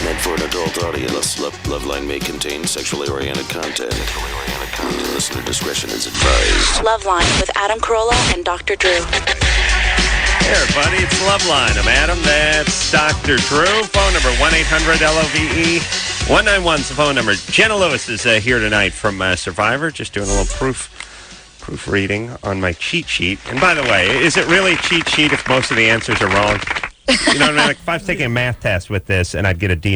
meant for an adult audience. LoveLine may contain sexually oriented content. Listener discretion is advised. LoveLine with Adam Carolla and Dr. Drew. Hey, everybody, it's LoveLine. I'm Adam. That's Dr. Drew. Phone number 1-800-LOVE. 191's the phone number. Jenna Lewis is here tonight from Survivor. Just doing a little proofreading on my cheat sheet. And by the way, is it really a cheat sheet if most of the answers are wrong? You know what I mean? Like if I was taking a math test with this and I'd get a D-.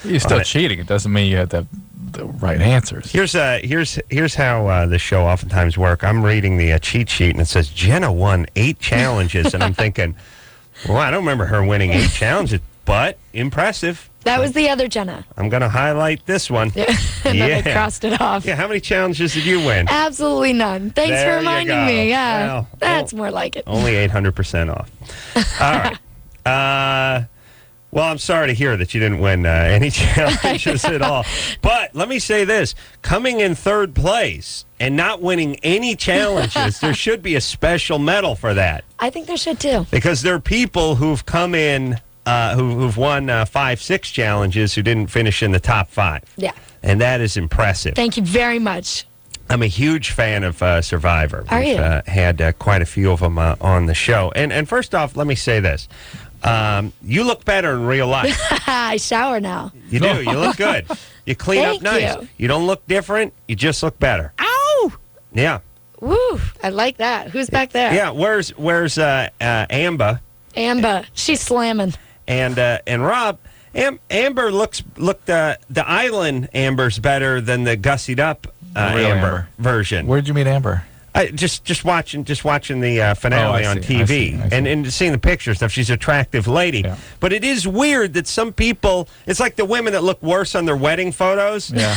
You're still cheating. It doesn't mean you have the right answers. Here's how the show oftentimes work. I'm reading the cheat sheet and it says Jenna won 8 challenges, and I'm thinking, well, I don't remember her winning 8 challenges, but impressive. That was the other Jenna. I'm going to highlight this one. And then I crossed it off. Yeah, how many challenges did you win? Absolutely none. Thanks There for reminding you go. me. Yeah, Well, that's more like it. Only 800% off. All right. Well, I'm sorry to hear that you didn't win any challenges at all. But let me say this. Coming in third place and not winning any challenges, there should be a special medal for that. I think there should, too. Because there are people who've come in, who've won 5-6 challenges who didn't finish in the top 5. Yeah. And that is impressive. Thank you very much. I'm a huge fan of Survivor. Are you? We've had quite a few of them on the show. And first off, let me say this. You look better in real life. I shower now. You do. You look good. You clean up Thank nice. You don't look different. You just look better. Ow! Yeah. Woo! I like that. Who's back there? Yeah. Where's Amber? Amber. She's slamming. And Rob, Amber looked the island Amber's better than the gussied up Amber version. Where did you meet Amber? Just watching the finale on TV. I see. And seeing the picture stuff. She's an attractive lady. Yeah. But it is weird that some people, it's like the women that look worse on their wedding photos. Yeah.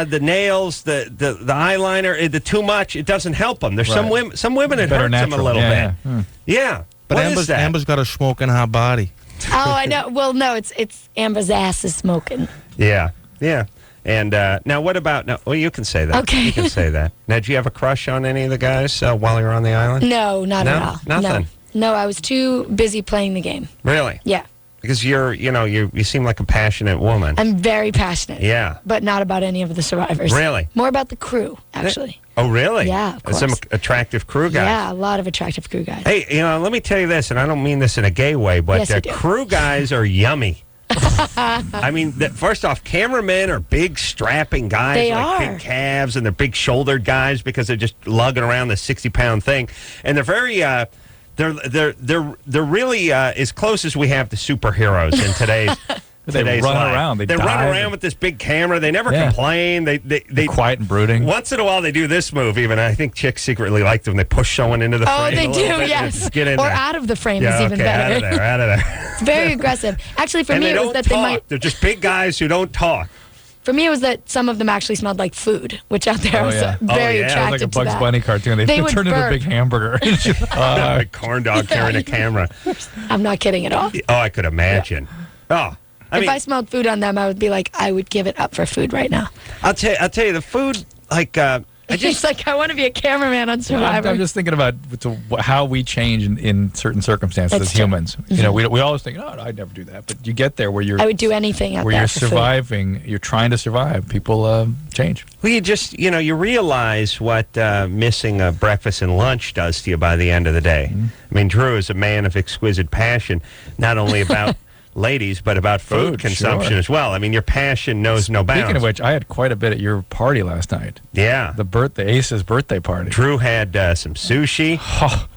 The nails, the eyeliner, the too much, it doesn't help them. There's some women it hurts them a little bit. Yeah. But what is that? Amber's got a smoking hot body. Oh, I know. Well, no, it's Amber's ass is smoking. Yeah. Yeah. And now, what about? No, well, you can say that. Okay. You can say that. Now, do you have a crush on any of the guys while you're on the island? No, not at all. Nothing. No, I was too busy playing the game. Really? Yeah. Because you seem like a passionate woman. I'm very passionate. Yeah. But not about any of the survivors. Really? More about the crew, actually. Oh, really? Yeah, of course. Some attractive crew guys. Yeah, a lot of attractive crew guys. Hey, let me tell you this, and I don't mean this in a gay way, but Yes, you do. crew guys are yummy. I mean, first off, cameramen are big, strapping guys. They like are. big calves, and they're big-shouldered guys because they're just lugging around the 60-pound thing. And they're very, they're really as close as we have to superheroes in today's They today's run life. around. They run around with this big camera. They never complain. They quiet and brooding. Once in a while, they do this move. Even I think chicks secretly like them. They push someone into the frame. Oh, they a little do, bit. yes. Just get in Or there. out of the frame is even okay, better. Out of there. It's very aggressive. Actually, for And me, they it was don't that talk. they might. They're just big guys who don't talk. For me, it was that some of them actually smelled like food, which out there was very yeah. attracted Like a to Bugs that. Bunny cartoon. They They would turned into a burp. big hamburger. A corn dog carrying a camera. I'm not kidding at all. Oh, I could imagine. Oh, If I smelled food on them, I would be like, I would give it up for food right now. I'll tell you, the food, like, It's like, I want to be a cameraman on Survivor. I'm just thinking about how we change in certain circumstances That's as humans. true. You know, we always think, oh, I'd never do that. But you get there where you're I would do anything out where there you're for food. surviving, you're trying to survive. People change. well, you just, you realize what missing a breakfast and lunch does to you by the end of the day. Mm-hmm. I mean, Drew is a man of exquisite passion, not only about ladies, but about food consumption sure. as well. I mean, your passion knows no bounds. Speaking of which, I had quite a bit at your party last night. Yeah. The Ace's birthday party. Drew had some sushi.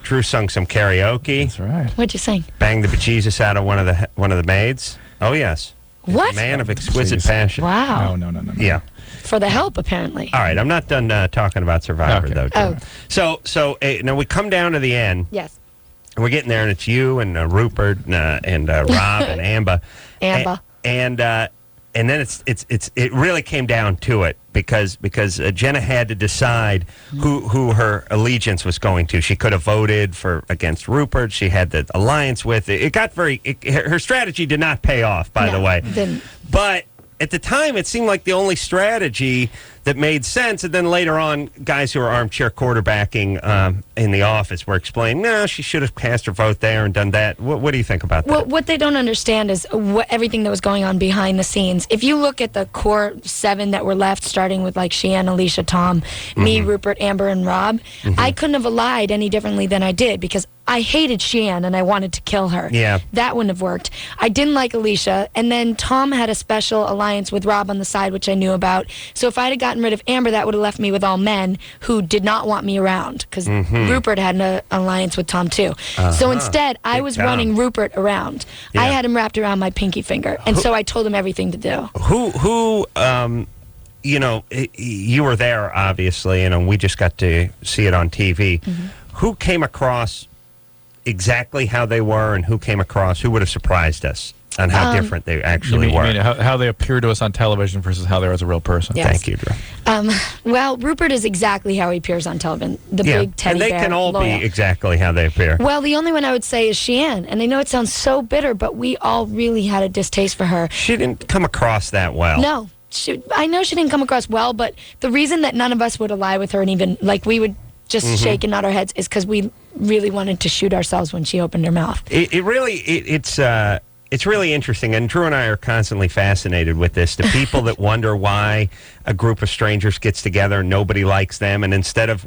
Drew sung some karaoke. That's right. What'd you sing? Banged the bejesus out of one of the maids. Oh, yes. What? Man of exquisite Jeez. passion. Wow. No. Yeah. For the help, apparently. All right. I'm not done talking about Survivor, Okay. though, Drew. Oh. So now we come down to the end. Yes. And we're getting there, and it's you and Rupert and Rob and Amber. Amber. And then it really came down to it because Jenna had to decide who her allegiance was going to. She could have voted against Rupert. She had the alliance with it. It got her strategy did not pay off, by the way. Didn't. But at the time, it seemed like the only strategy that made sense. And then later on, guys who are armchair quarterbacking in the office were explaining, no, she should have cast her vote there and done that. What do you think about that? Well, what they don't understand is everything that was going on behind the scenes. If you look at the core 7 that were left, starting with like Sheehan, Alicia, Tom, me, Rupert, Amber, and Rob, I couldn't have lied any differently than I did because I hated Sheehan and I wanted to kill her. Yeah. That wouldn't have worked. I didn't like Alicia, and then Tom had a special alliance with Rob on the side, which I knew about. So if I had gotten rid of Amber, that would have left me with all men who did not want me around because Rupert had an alliance with Tom too. So instead, I was running Rupert around. I had him wrapped around my pinky finger, and so I told him everything to do. Who you know, you were there, obviously, and we just got to see it on TV. Who came across exactly how they were, and who would have surprised us on how different they actually were? You mean how they appear to us on television versus how they are as a real person? Yes. Thank you, Drew. Well, Rupert is exactly how he appears on television. The big teddy bear. And they can all loyal. be exactly how they appear. Well, the only one I would say is Sheehan. And I know it sounds so bitter, but we all really had a distaste for her. She didn't come across that well. No. I know she didn't come across well, but the reason that none of us would ally with her and even, like, we would just shake and nod our heads is because we really wanted to shoot ourselves when she opened her mouth. It's really interesting, and Drew and I are constantly fascinated with this. The people that wonder why a group of strangers gets together and nobody likes them, and instead of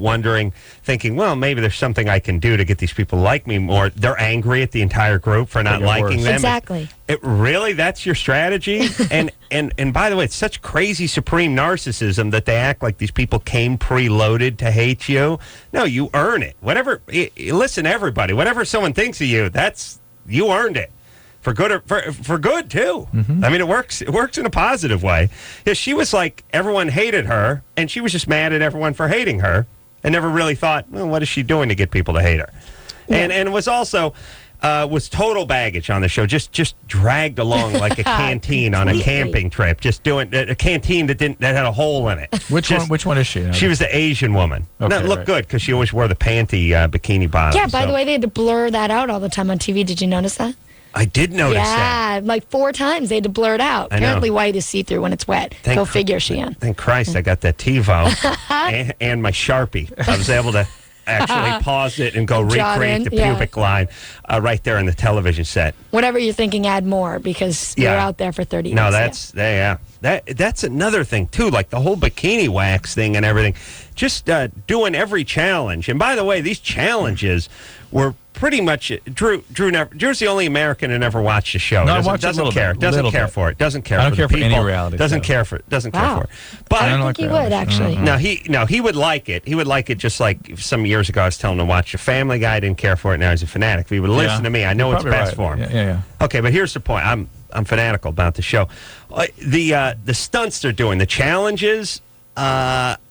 thinking, well, maybe there's something I can do to get these people to like me more, they're angry at the entire group for not liking them. Exactly. Really, that's your strategy? and by the way, it's such crazy supreme narcissism that they act like these people came preloaded to hate you. No, you earn it. Listen, everybody, whatever someone thinks of you, you earned it. For good or for good too. I mean, it works in a positive way. Yeah, she was like, everyone hated her, and she was just mad at everyone for hating her, and never really thought, well, what is she doing to get people to hate her? Yeah. And was also was total baggage on the show, just dragged along like a canteen on a camping trip, just doing a canteen that had a hole in it. Which one is she? She was the Asian woman. Okay, That looked good because she always wore the panty bikini bottoms. Yeah, by the way, they had to blur that out all the time on TV. Did you notice that? I did notice that. Yeah, like 4 times they had to blur it out. Apparently white is see-through when it's wet. Go figure, Sheehan. Thank Christ I got that TiVo and my Sharpie. I was able to actually pause it and go recreate the pubic line right there in the television set. Whatever you're thinking, add more because you're out there for 30 No, days. that's another thing, too, like the whole bikini wax thing and everything. Just doing every challenge. And by the way, these challenges were pretty much Drew's the only American who never watched the show. Doesn't care for it. Doesn't care. I don't for care the for people. any reality. Doesn't care for it. Doesn't care for it. But I think he would actually. No, he would like it. He would like it just like some years ago I was telling him to watch The Family Guy. I didn't care for it. Now he's a fanatic. If he would listen to me, I know it's best for him. Yeah. Okay, but here's the point. I'm fanatical about the show. The stunts they're doing, the challenges.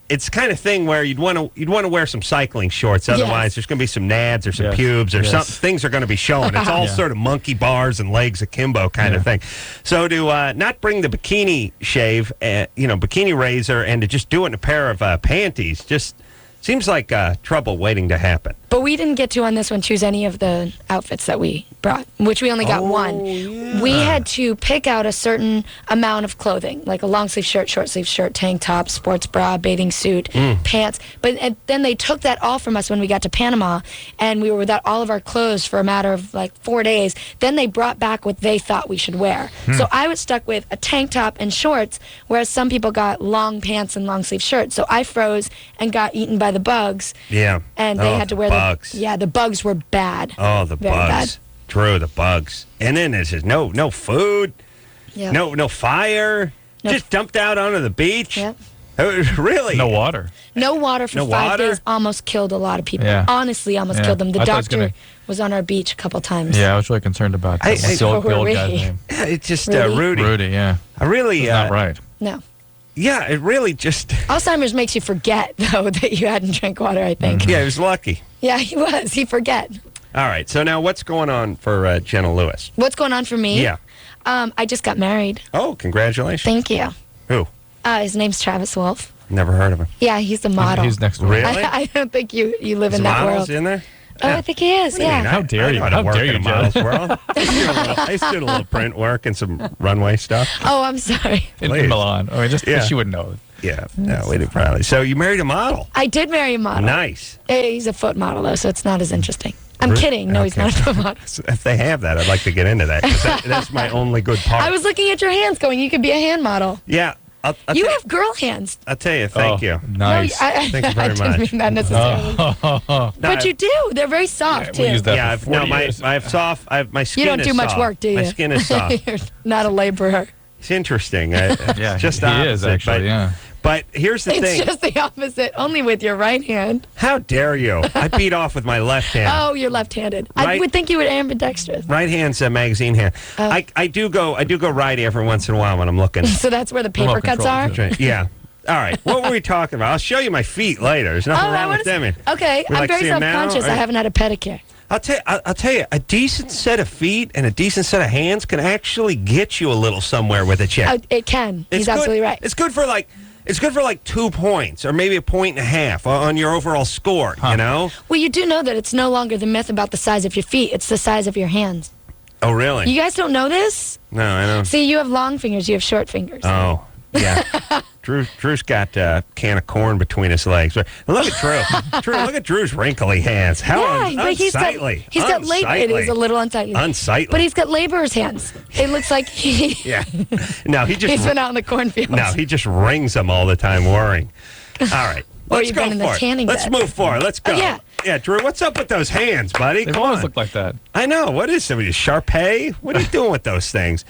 It's the kind of thing where you'd want to wear some cycling shorts. Otherwise, there's going to be some nads or some pubes or some things are going to be showing. It's all sort of monkey bars and legs akimbo kind of thing. So to not bring the bikini shave, bikini razor, and to just do it in a pair of panties, just seems like trouble waiting to happen. But we didn't get to on this one choose any of the outfits that we brought, which we only got one. Yeah. We had to pick out a certain amount of clothing, like a long sleeve shirt, short sleeve shirt, tank top, sports bra, bathing suit, pants. But then they took that all from us when we got to Panama, and we were without all of our clothes for a matter of like 4 days. Then they brought back what they thought we should wear. So I was stuck with a tank top and shorts, whereas some people got long pants and long sleeve shirts. So I froze and got eaten by the bugs. Yeah. And they had to wear bugs. the bugs were bad. Oh, the Very bugs. bad. True, the bugs. And then there's just no food, no fire, just dumped out onto the beach. Yep. Really? No water. No water for 5 days almost killed a lot of people. Yeah. Honestly, almost killed them. The I thought it was doctor was on our beach a couple times. Yeah, I was really concerned about that. What's the old guy's name? It's just Rudy. Rudy. Yeah. I really... That's not right. No. Yeah, it really just... Alzheimer's makes you forget, though, that you hadn't drank water, I think. Yeah, he was lucky. Yeah, he was. He forget. All right, so now what's going on for Jenna Lewis? What's going on for me? Yeah. I just got married. Oh, congratulations. Thank you. Who? His name's Travis Wolf. Never heard of him. Yeah, he's the model. He's next door. Really? I don't think you live Is in that models world. in there? Oh, I think he is. Yeah. How dare you? How dare you, Models Joe? World. I used to do a little print work and some runway stuff. Oh, I'm sorry. In Please. Milan. I mean, just Yeah. she would know. Yeah, no, we did probably. So you married a model. I did marry a model. Nice. He's a foot model, though, so it's not as interesting. I'm kidding. No, he's Okay. not a foot model. So if they have that, I'd like to get into that. 'Cause that's my only good part. I was looking at your hands going, you could be a hand model. Yeah. I'll You tell have girl hands. I'll tell you. Thank you. Nice. No, I Thank you very I didn't much. mean that necessarily. No, But you do. They're very soft, we'll too. use that Yeah, for 40 years. I have soft. My skin. You don't is do much soft. work, do you? My skin is soft. You're not a laborer. It's interesting. Yeah, just he is opposite, actually. But, Yeah. but here's the It's thing. just the opposite, only with your right hand. How dare you? I beat off with my left hand. Oh, you're left-handed. I Right. would think you were ambidextrous. Right hand's a magazine hand. Oh. I do go right every once in a while when I'm looking. So that's where the paper Remote cuts control, are? too. Yeah. All right. What were we talking about? I'll show you my feet later. There's nothing wrong with them. Okay, We I'm like to very see 'em now, self-conscious. or- I haven't had a pedicure. I'll tell you, a decent set of feet and a decent set of hands can actually get you a little somewhere with a chick. It can. It's He's good- absolutely right. It's good for like 2 points or maybe 1.5 on your overall score. You know? Well, you do know that it's no longer the myth about the size of your feet. It's the size of your hands. Oh, really? You guys don't know this? No, I don't. See, you have long fingers. You have short fingers. Oh, yeah. Drew's got a can of corn between his legs. Look at Drew. Look at Drew's wrinkly hands. How yeah, but he's got labor. It is a little unsightly. Unsightly. But he's got laborer's hands. It looks like Yeah. No, he just. he's been out in the cornfields. No, he just rings them all the time, worrying. All right. Or Let's you've go been in the for it. tanning Let's bed. move forward. Let's go. Oh, yeah. Yeah, Drew, what's up with those hands, buddy? They've Come always on. looked like that. I know. What is it? Sharpay? What are you doing with those things?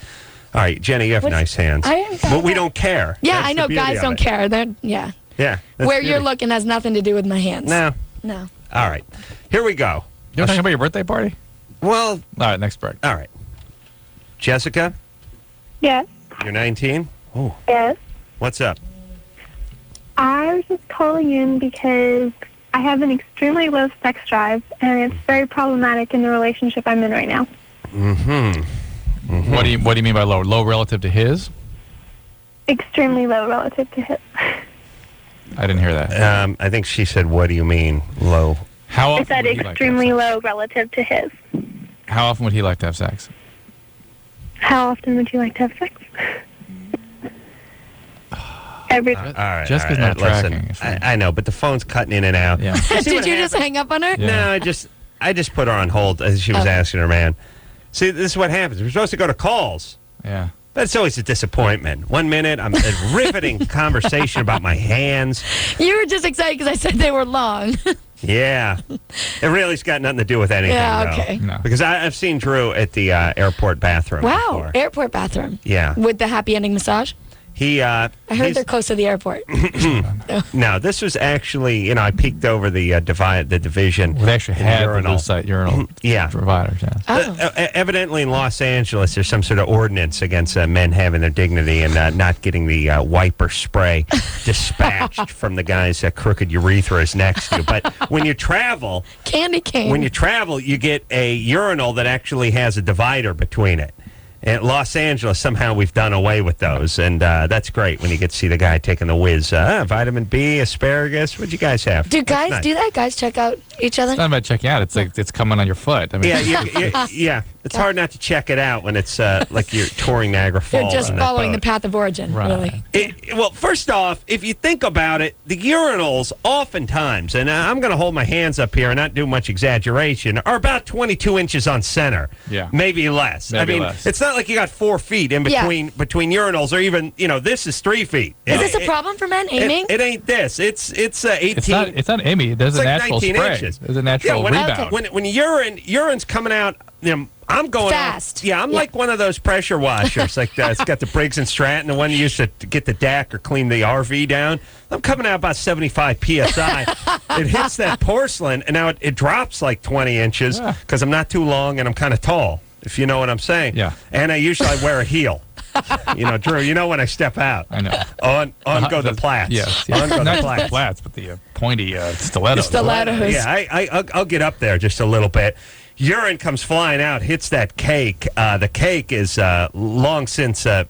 All right, Jenny, you have nice hands. I- But we don't care. Yeah, That's I the know beauty guys of don't it. care. They're, yeah. Yeah. that's Where the you're beauty. looking has nothing to do with my hands. No. No. All right. Here we go. You want to talk about your birthday party? Well, All right, next break. all right. Jessica, Yes. you're 19. Oh, Yes. what's up? I was just calling in because I have an extremely low sex drive, and it's very problematic in the relationship I'm in right now. What do you mean by low? Low relative to his? Extremely low relative to his. I didn't hear that. I think she said, what do you mean, low? How I often said would he like to have extremely sex? low relative to his. How often would he like to have sex? How often would you like to have sex? Every All right. Jessica's all right, not tracking. listen, It's fine. I know, but the phone's cutting in and out. Yeah. See Did what you just hang up on her? Yeah. No, I just put her on hold as she was Oh. asking her man. See, this is what happens. We're supposed to go to calls. Yeah. But it's always a disappointment. 1 minute, I'm a riveting conversation about my hands. You were just excited because I said they were long. Yeah. It really's got nothing to do with anything, Yeah, though. okay. No. Because I've seen Drew at the airport bathroom Wow. before. Airport bathroom. Yeah. With the happy ending massage. I I heard they're close to the airport. No, this was actually, I peeked over the division. Well, they actually in the had the urinal. blue site urinal Yeah. providers. Yeah. Oh. Evidently in Los Angeles, there's some sort of ordinance against men having their dignity and not getting the wiper spray dispatched from the guy's crooked urethras next to you. But when you travel, Candy cane. you get a urinal that actually has a divider between it. In Los Angeles, somehow we've done away with those, and that's great when you get to see the guy taking the whiz. Vitamin B, asparagus. What'd you guys have? Do That's guys nice. do that? Guys check out each other? It's not about checking out. It's like it's coming on your foot. I mean, Yeah. It's hard not to check it out when it's like you're touring Niagara You're Falls. just on that following the boat. path of origin, Right. really. Well, first off, if you think about it, the urinals oftentimes, and I'm going to hold my hands up here and not do much exaggeration, are about 22 inches on center. Yeah. Maybe less. Maybe I mean, less. it's not like you got 4 feet in Yeah. between urinals, or even, this is 3 feet. Is this a problem for men aiming? It ain't this. It's 18. it's not Amy. There's It's a like natural 19 spray. inches. There's a natural when, rebound. When urine's coming out, I'm going Fast. Yeah, I'm Yeah. like one of those pressure washers. Like it's got the Briggs and Stratton, the one you used to get the deck or clean the RV down. I'm coming out about 75 psi. It hits that porcelain, and now it drops like 20 inches Yeah. because I'm not too long and I'm kind of tall. If you know what I'm saying. Yeah. And I usually wear a heel. Drew, when I step out. I know. On go the plats. Yes. On go the Not plats. the plats, but the pointy stilettos. Stilettos. Yeah, I'll get up there just a little bit. urine comes flying out, hits that cake. The cake is long since met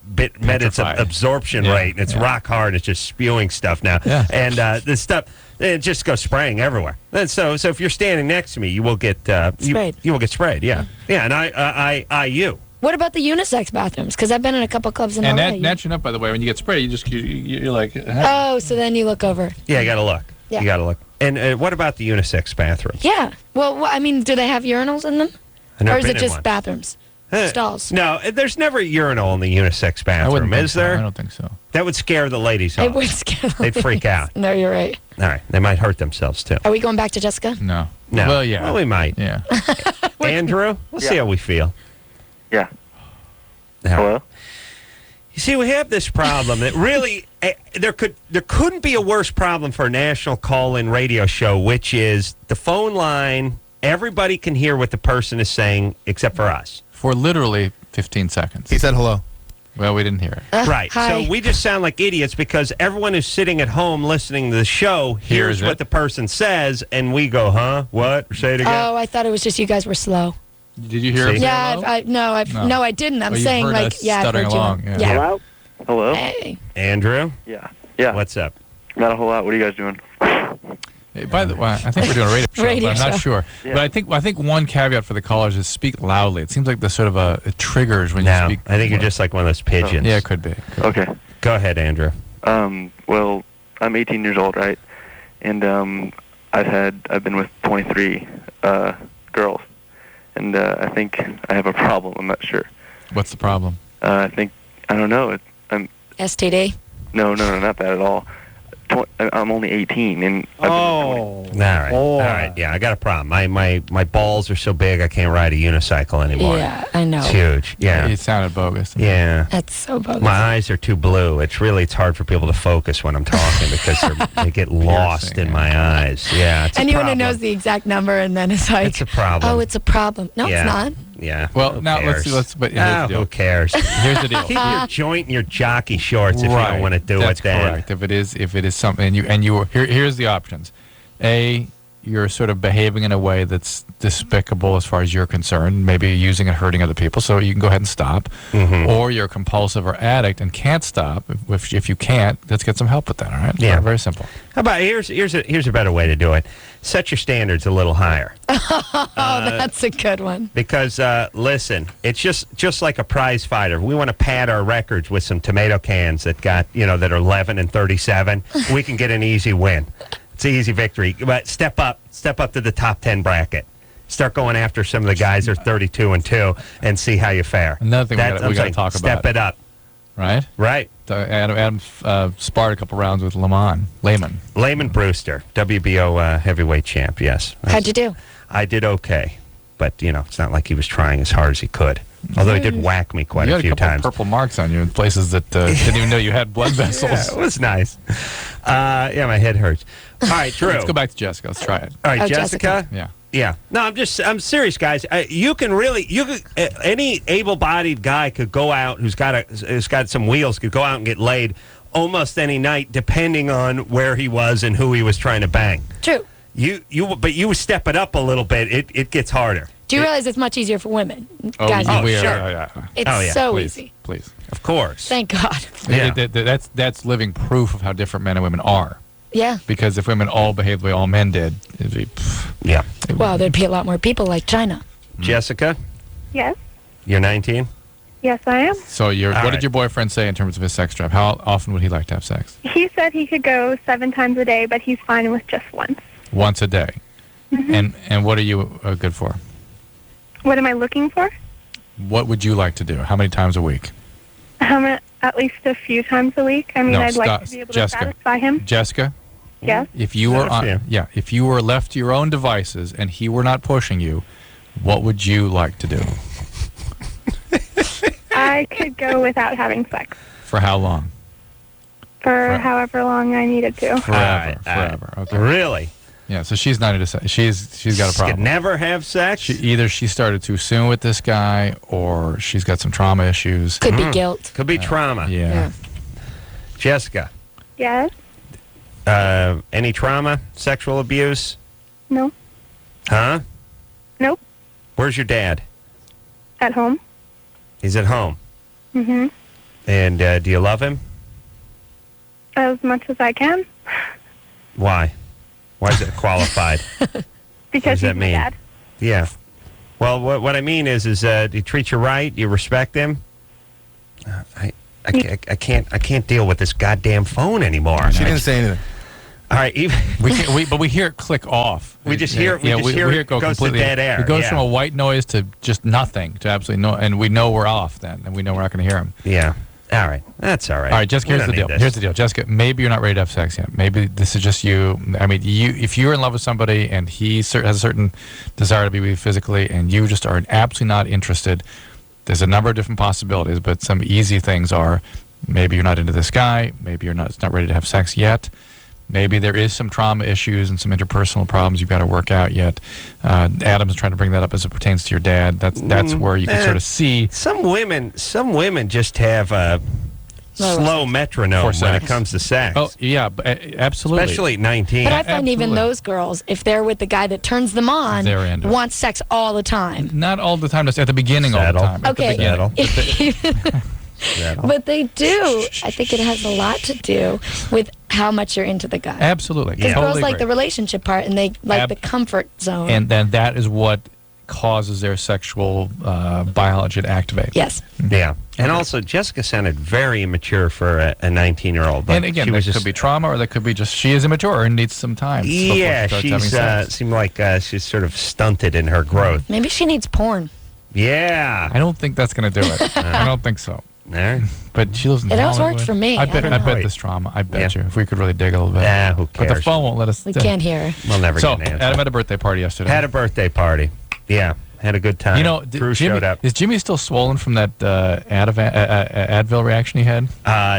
its Petrified. absorption Yeah, rate. It's yeah. rock hard. It's just spewing stuff now. Yeah. And this stuff, it just goes spraying everywhere. And so if you're standing next to me, you will get Sprayed. You will get sprayed. Yeah. Yeah. And I you. What about the unisex bathrooms? Because I've been in a couple clubs in And LA. that you know, by the way, when you get sprayed, you're like, Oh, so then you look over. Yeah, you got to look. Yeah. You got to look. And what about the unisex bathroom? Yeah. Well, I mean, do they have urinals in them? I've never Or is been it in just one. bathrooms? Stalls? No, there's never a urinal in the unisex I bathroom, wouldn't think is so. there? I don't think so. That would scare the ladies It off. would scare the They'd freak ladies. out. No, you're right. All right, they might hurt themselves too. Are we going back to Jessica? No. No. Well, yeah. Well, we might. Yeah. Andrew, let's see how we feel. Yeah. Now, Hello? you see, we have this problem that really there couldn't be a worse problem for a national call-in radio show, which is the phone line. Everybody can hear what the person is saying except for us. For literally 15 seconds. He said hello. Well, we didn't hear it. Right. Hi. So we just sound like idiots because everyone who's sitting at home listening to the show hears Hears what it. the person says, and we go, huh? What? Say it again. Oh, I thought it was just you guys were slow. Did you hear See? him? say Yeah, hello? no, I didn't. I'm Oh, you saying heard like, us yeah, I stuttering heard you. along, yeah. Hello? Hello? Hey. Andrew, Yeah. Yeah. what's up? Not a whole lot. What are you guys doing? Hey, by the way, I think we're doing a radio show, Radio but I'm not show. sure. Yeah. But I think one caveat for the callers is speak loudly. It seems like the sort of it triggers when No, you speak. I think you're just like one of those pigeons. Yeah, it could be. Okay. Go ahead, Andrew. Well, I'm 18 years old, right? And I've been with 23 girls, and I think I have a problem. I'm not sure. What's the problem? I don't know. STD. No, not that at all. I'm only 18, and I've been All right. Yeah, I got a problem. My balls are so big I can't ride a unicycle anymore. Yeah, I know. It's huge. Yeah. It sounded bogus. Yeah. That's so bogus. My eyes are too blue. It's hard for people to focus when I'm talking because they get lost in my eyes. Yeah, it's a Anyone who problem. knows the exact number and then it's like, It's a problem. oh, it's a problem. No, Yeah. it's not. Yeah. Well, Who now cares? but here's the deal. Who cares? Here's the deal. Keep your joint in your jockey shorts if you don't want to do That's it. Then correct. If it is something, here's the options. A, you're sort of behaving in a way that's despicable as far as you're concerned, maybe using and hurting other people, so you can go ahead and stop. Mm-hmm. Or you're a compulsive or addict and can't stop. If you can't, let's get some help with that, all right? Yeah. Very simple. How about here's a better way to do it. Set your standards a little higher. Oh, that's a good one. Because listen, it's just like a prize fighter. We want to pad our records with some tomato cans that are 11 and 37. We can get an easy win. It's an easy victory. But step up to the top 10 bracket. Start going after some of the guys that are 32 and 2 and see how you fare. Another thing we I'm gotta saying, talk step about. it up. Right? Right. Adam sparred a couple rounds with Layman. Layman Brewster, WBO heavyweight champ, yes. How'd you do? I did okay. But, it's not like he was trying as hard as he could. Although he did whack me quite You a had few a couple times. purple marks on you in places that didn't even know you had blood vessels. Yeah, it was nice. My head hurts. All right, Drew. Let's go back to Jessica. Let's try it. All right, Oh, Jessica. Yeah. Yeah. No, I'm serious, guys. Any able-bodied guy could go out who's got some wheels could go out and get laid almost any night, depending on where he was and who he was trying to bang. True. But you step it up a little bit. It gets harder. Do you realize it's much easier for women? Guys, we are. Sure. it's Oh, yeah. so Please, easy. please. Of course. Thank God. Yeah. That's living proof of how different men and women are. Yeah. Because if women all behaved the way all men did, it'd be. Yeah. Well, there'd be a lot more people like China. Jessica, Yes. you're 19. Yes, I am. So what right. did your boyfriend say in terms of his sex drive? How often would he like to have sex? He said he could go 7 times a day, but he's fine with just once. Once a day. Mm-hmm. And what are you good for? What am I looking for? What would you like to do? How many times a week? At least a few times a week. I mean, No, I'd like stop. to be able Jessica. to satisfy him. Jessica, Yes. if you were Understand. if you were left to your own devices and he were not pushing you, what would you like to do? I could go without having sex For how long? for however long I needed to. Forever. All right. Forever. Okay. Really? Yeah, so she's not into sex. She's got a She could problem. never have sex? Either she started too soon with this guy or she's got some trauma issues. Could be guilt. Could be trauma. Yeah. Jessica, Yes. any trauma? Sexual abuse? No. Huh? Nope. Where's your dad? At home. He's at home. Mm-hmm. And do you love him? As much as I can. Why? Why is it qualified? Because that he's my mean? dad. Yeah. Well, what I mean is do you treat you right? You respect him? I can't deal with this goddamn phone anymore. She didn't say anything. All right, But we hear it click off. We just hear it go goes to completely dead air. It goes from a white noise to just nothing to absolutely no, and we know we're off then, and we know we're not going to hear him. Yeah. All right. That's all right. All right, Jessica, We here's the don't deal. need this. Here's the deal. Jessica, maybe you're not ready to have sex yet. Maybe this is just you. I mean, if you're in love with somebody and he has a certain desire to be with you physically and you just are absolutely not interested, there's a number of different possibilities, but some easy things are maybe you're not into this guy, maybe it's not ready to have sex yet. Maybe there is some trauma issues and some interpersonal problems you've got to work out yet. Adam's trying to bring that up as it pertains to your dad. That's where you can sort of see. Some women just have a slow metronome when it comes to sex. Oh, yeah, absolutely. Especially at 19. But I find even Absolutely. those girls, if they're with the guy that turns them on, They're into it. want sex all the time. Not all the time. Just at the beginning all the Settle. time. At the Okay. beginning. But they do. I think it has a lot to do with how much you're into the guy. Absolutely. Because Totally girls like agree. the relationship part and they like the comfort zone. And then that is what causes their sexual biology to activate. Yes. Yeah. And also, Jessica sounded very immature for a 19-year-old. And again, there could be trauma, or there could be just she is immature and needs some time. before Yeah, she starts having she's sex. seemed like she's sort of stunted in her growth. Maybe she needs porn. Yeah. I don't think that's going to do it. I don't think so. There. But she lives in It always Hollywood. worked for me. I bet I don't know. this trauma. I bet Yeah. you. If we could really dig a little bit. Who But cares? the phone won't let us. We can't hear her. We'll never So, get an answer. Adam had a birthday party yesterday. Had a birthday party. Yeah. Had a good time. You know, Drew Jimmy, showed up. is Jimmy still swollen from that Advil reaction he had?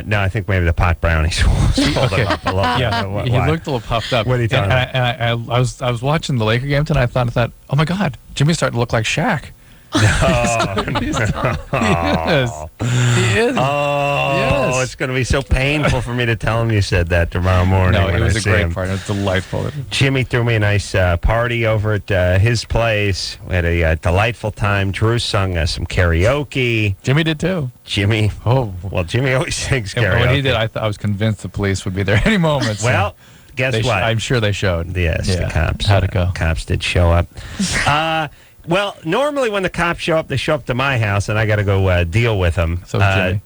No, I think maybe the pot brownies swelled him up a little bit. Yeah, Why? he looked a little puffed up. What are you talking about? And I was watching the Laker game tonight. I thought, oh my God, Jimmy's starting to look like Shaq. He is. He is. Oh, Yes. it's going to be so painful for me to tell him you said that tomorrow morning. No, when it was I a see great him. party. It was delightful. Jimmy threw me a nice party over at his place. We had a delightful time. Drew sung some karaoke. Jimmy did too. Jimmy, Oh, well, Jimmy always sings and karaoke. when he did, I was convinced the police would be there any moment. so Well, guess what? I'm sure they showed. Yes, Yeah. the cops. How'd it go? Cops did show up. Well, normally when the cops show up, they show up to my house, and I got to go deal with them. So Jimmy.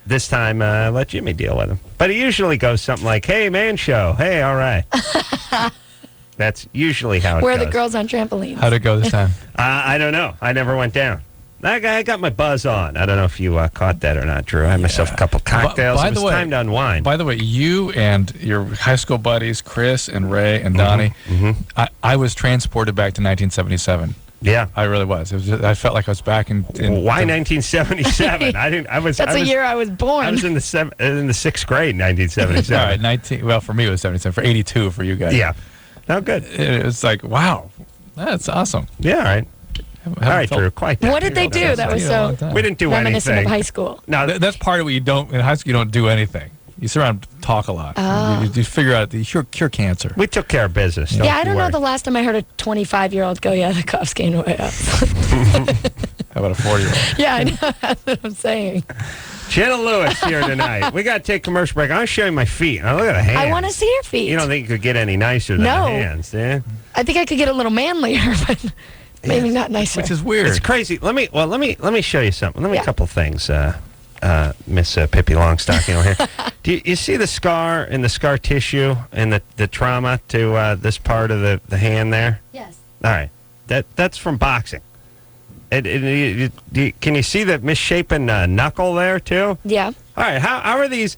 This time, let Jimmy deal with him. But he usually goes something like, "Hey, man, show. Hey, all right." That's usually how it Where are goes. the girls on trampolines? How'd it go this time? I don't know. I never went down. I got my buzz on. I don't know if you caught that or not, Drew. I had myself a couple cocktails. By It was the way- time to unwind. By the way, you and your high school buddies, Chris and Ray and Donnie, I was transported back to 1977. Yeah. I really was. It was just, I felt like I was back in Why 1977? I didn't. I was. That's I was, the year I was born. I was in the sixth grade, 1977. All right, 19. Well, for me it was 77. For 82 for you guys. Yeah. No good. It was like, wow, that's awesome. Yeah. All right. Haven't All right, felt- Drew. Quite. What did they do that was It's been a long so time. We didn't do reminiscent anything. of high school? No. That's part of what you don't in high school. You don't do anything. You sit around and talk a lot. You figure out you cure cancer. We took care of business. Yeah, I you don't know worry. the last time I heard a 25-year-old go, yeah, the cops came away up. How about a 40-year-old? Yeah, I know. That's what I'm saying. Jenna Lewis here tonight. We got to take commercial break. I'm showing my feet. Now look at the hands. I want to see your feet. You don't think you could get any nicer than No. the hands, yeah? I think I could get a little manlier, but maybe not nicer. Which is weird. It's crazy. Let me show you something. Let me Yeah. a couple things. Miss Pippi Longstocking over here. Do you see the scar and the scar tissue and the trauma to this part of the hand there? Yes. All right. That's from boxing. Can you see the misshapen knuckle there too? Yeah. All right. How are these?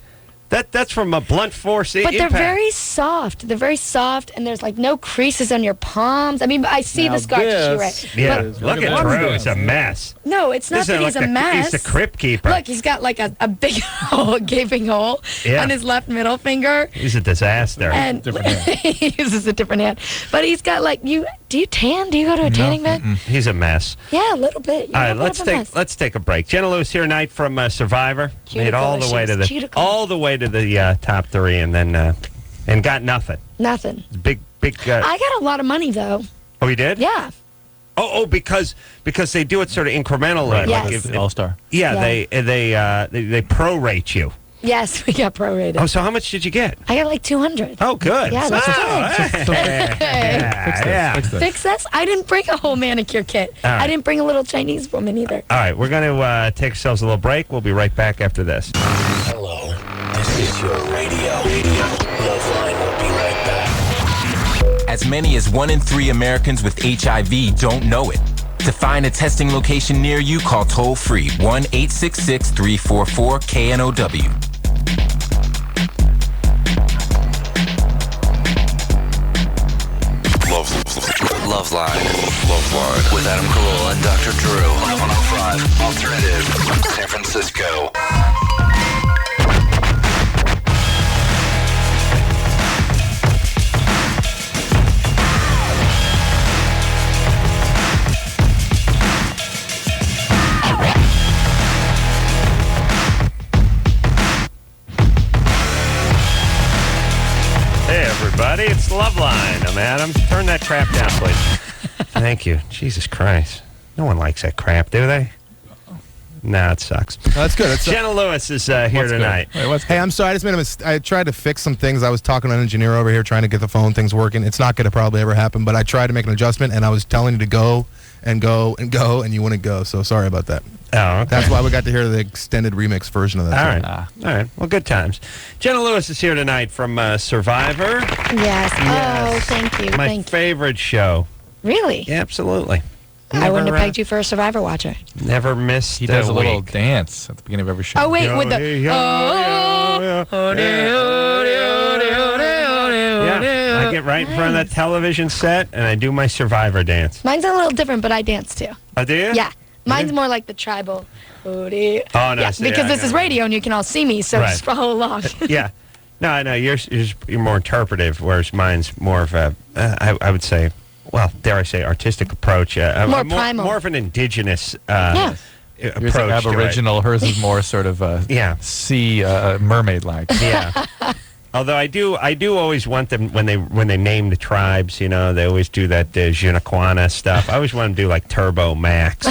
That's from a blunt force But impact. they're very soft. They're very soft, and there's like no creases on your palms. I mean, I see Now the scar tissue, this- right? Yeah. But Look at that. Drew. It's a mess. no, it's not This that is he's like a mess. He's the crypt keeper. Look, he's got like a big hole, gaping hole Yeah. on his left middle finger. He's a disaster. And Different hand. he uses a different hand. But he's got like, do you tan? Do you go to a tanning bed? He's a mess. Yeah, a little bit. You're All right, a bit of a mess. let's take a break. Jenna Lewis here tonight from Survivor. Made all the way to the top 3, and then and got nothing. Nothing. Big. I got a lot of money though. Oh, you did? Yeah. Because they do it sort of incrementally. Right, Yes. like if- All-Star. Yeah, Yeah. they prorate you. Yes, we got prorated. Oh, so how much did you get? I got like 200. Oh, good. Yeah, that's Yeah. Fix this. Fix this? I didn't bring a whole manicure kit. All right. I didn't bring a little Chinese woman either. All right, we're going to take ourselves a little break. We'll be right back after this. Hello, this is your radio. LoveLine will be right back. As many as 1 in 3 Americans with HIV don't know it. To find a testing location near you, call toll-free 1-866-344-KNOW. LoveLine with Adam Carolla and Dr. Drew. 1105 Alternative, San Francisco. Hey, everybody, it's LoveLine. I'm Adam. Turn that crap down, please. Thank you. Jesus Christ. No one likes that crap, do they? Nah, it sucks. That's good. That's Jenna Lewis is here What's good? tonight. Wait, what's Hey, I'm sorry. I just made a I tried to fix some things. I was talking to an engineer over here trying to get the phone things working. It's not going to probably ever happen, but I tried to make an adjustment, and I was telling you to go and go and go, and you wouldn't go. So sorry about that. Oh, okay. That's why we got to hear the extended remix version of that. All song. right. All right. Well, good times. Jenna Lewis is here tonight from Survivor. Yes. Oh, Yes. thank you. My Thank you. favorite show. Really? Yeah, absolutely. I wouldn't have Never, pegged you for a Survivor watcher. Never missed He does a little week. dance at the beginning of every show. Oh, wait, with the... Yeah, I get right in front of that television set and I do my Survivor dance. Mine's a little different, but I dance too. Oh, do you? Yeah. Mine's more like the tribal. Oh, no, yeah, see, because I this is know. radio and you can all see me, so Right. just follow along. Yeah. No, I know. You're more interpretive, whereas mine's more of a, I would say, well, dare I say, artistic approach. More primal. More of an indigenous Yeah. approach. Yours is to it. Aboriginal. Hers is more sort of Yeah. sea mermaid-like. Yeah. Although I do always want them when they name the tribes, you know, they always do that Junaquana stuff. I always want them to do like Turbo Max.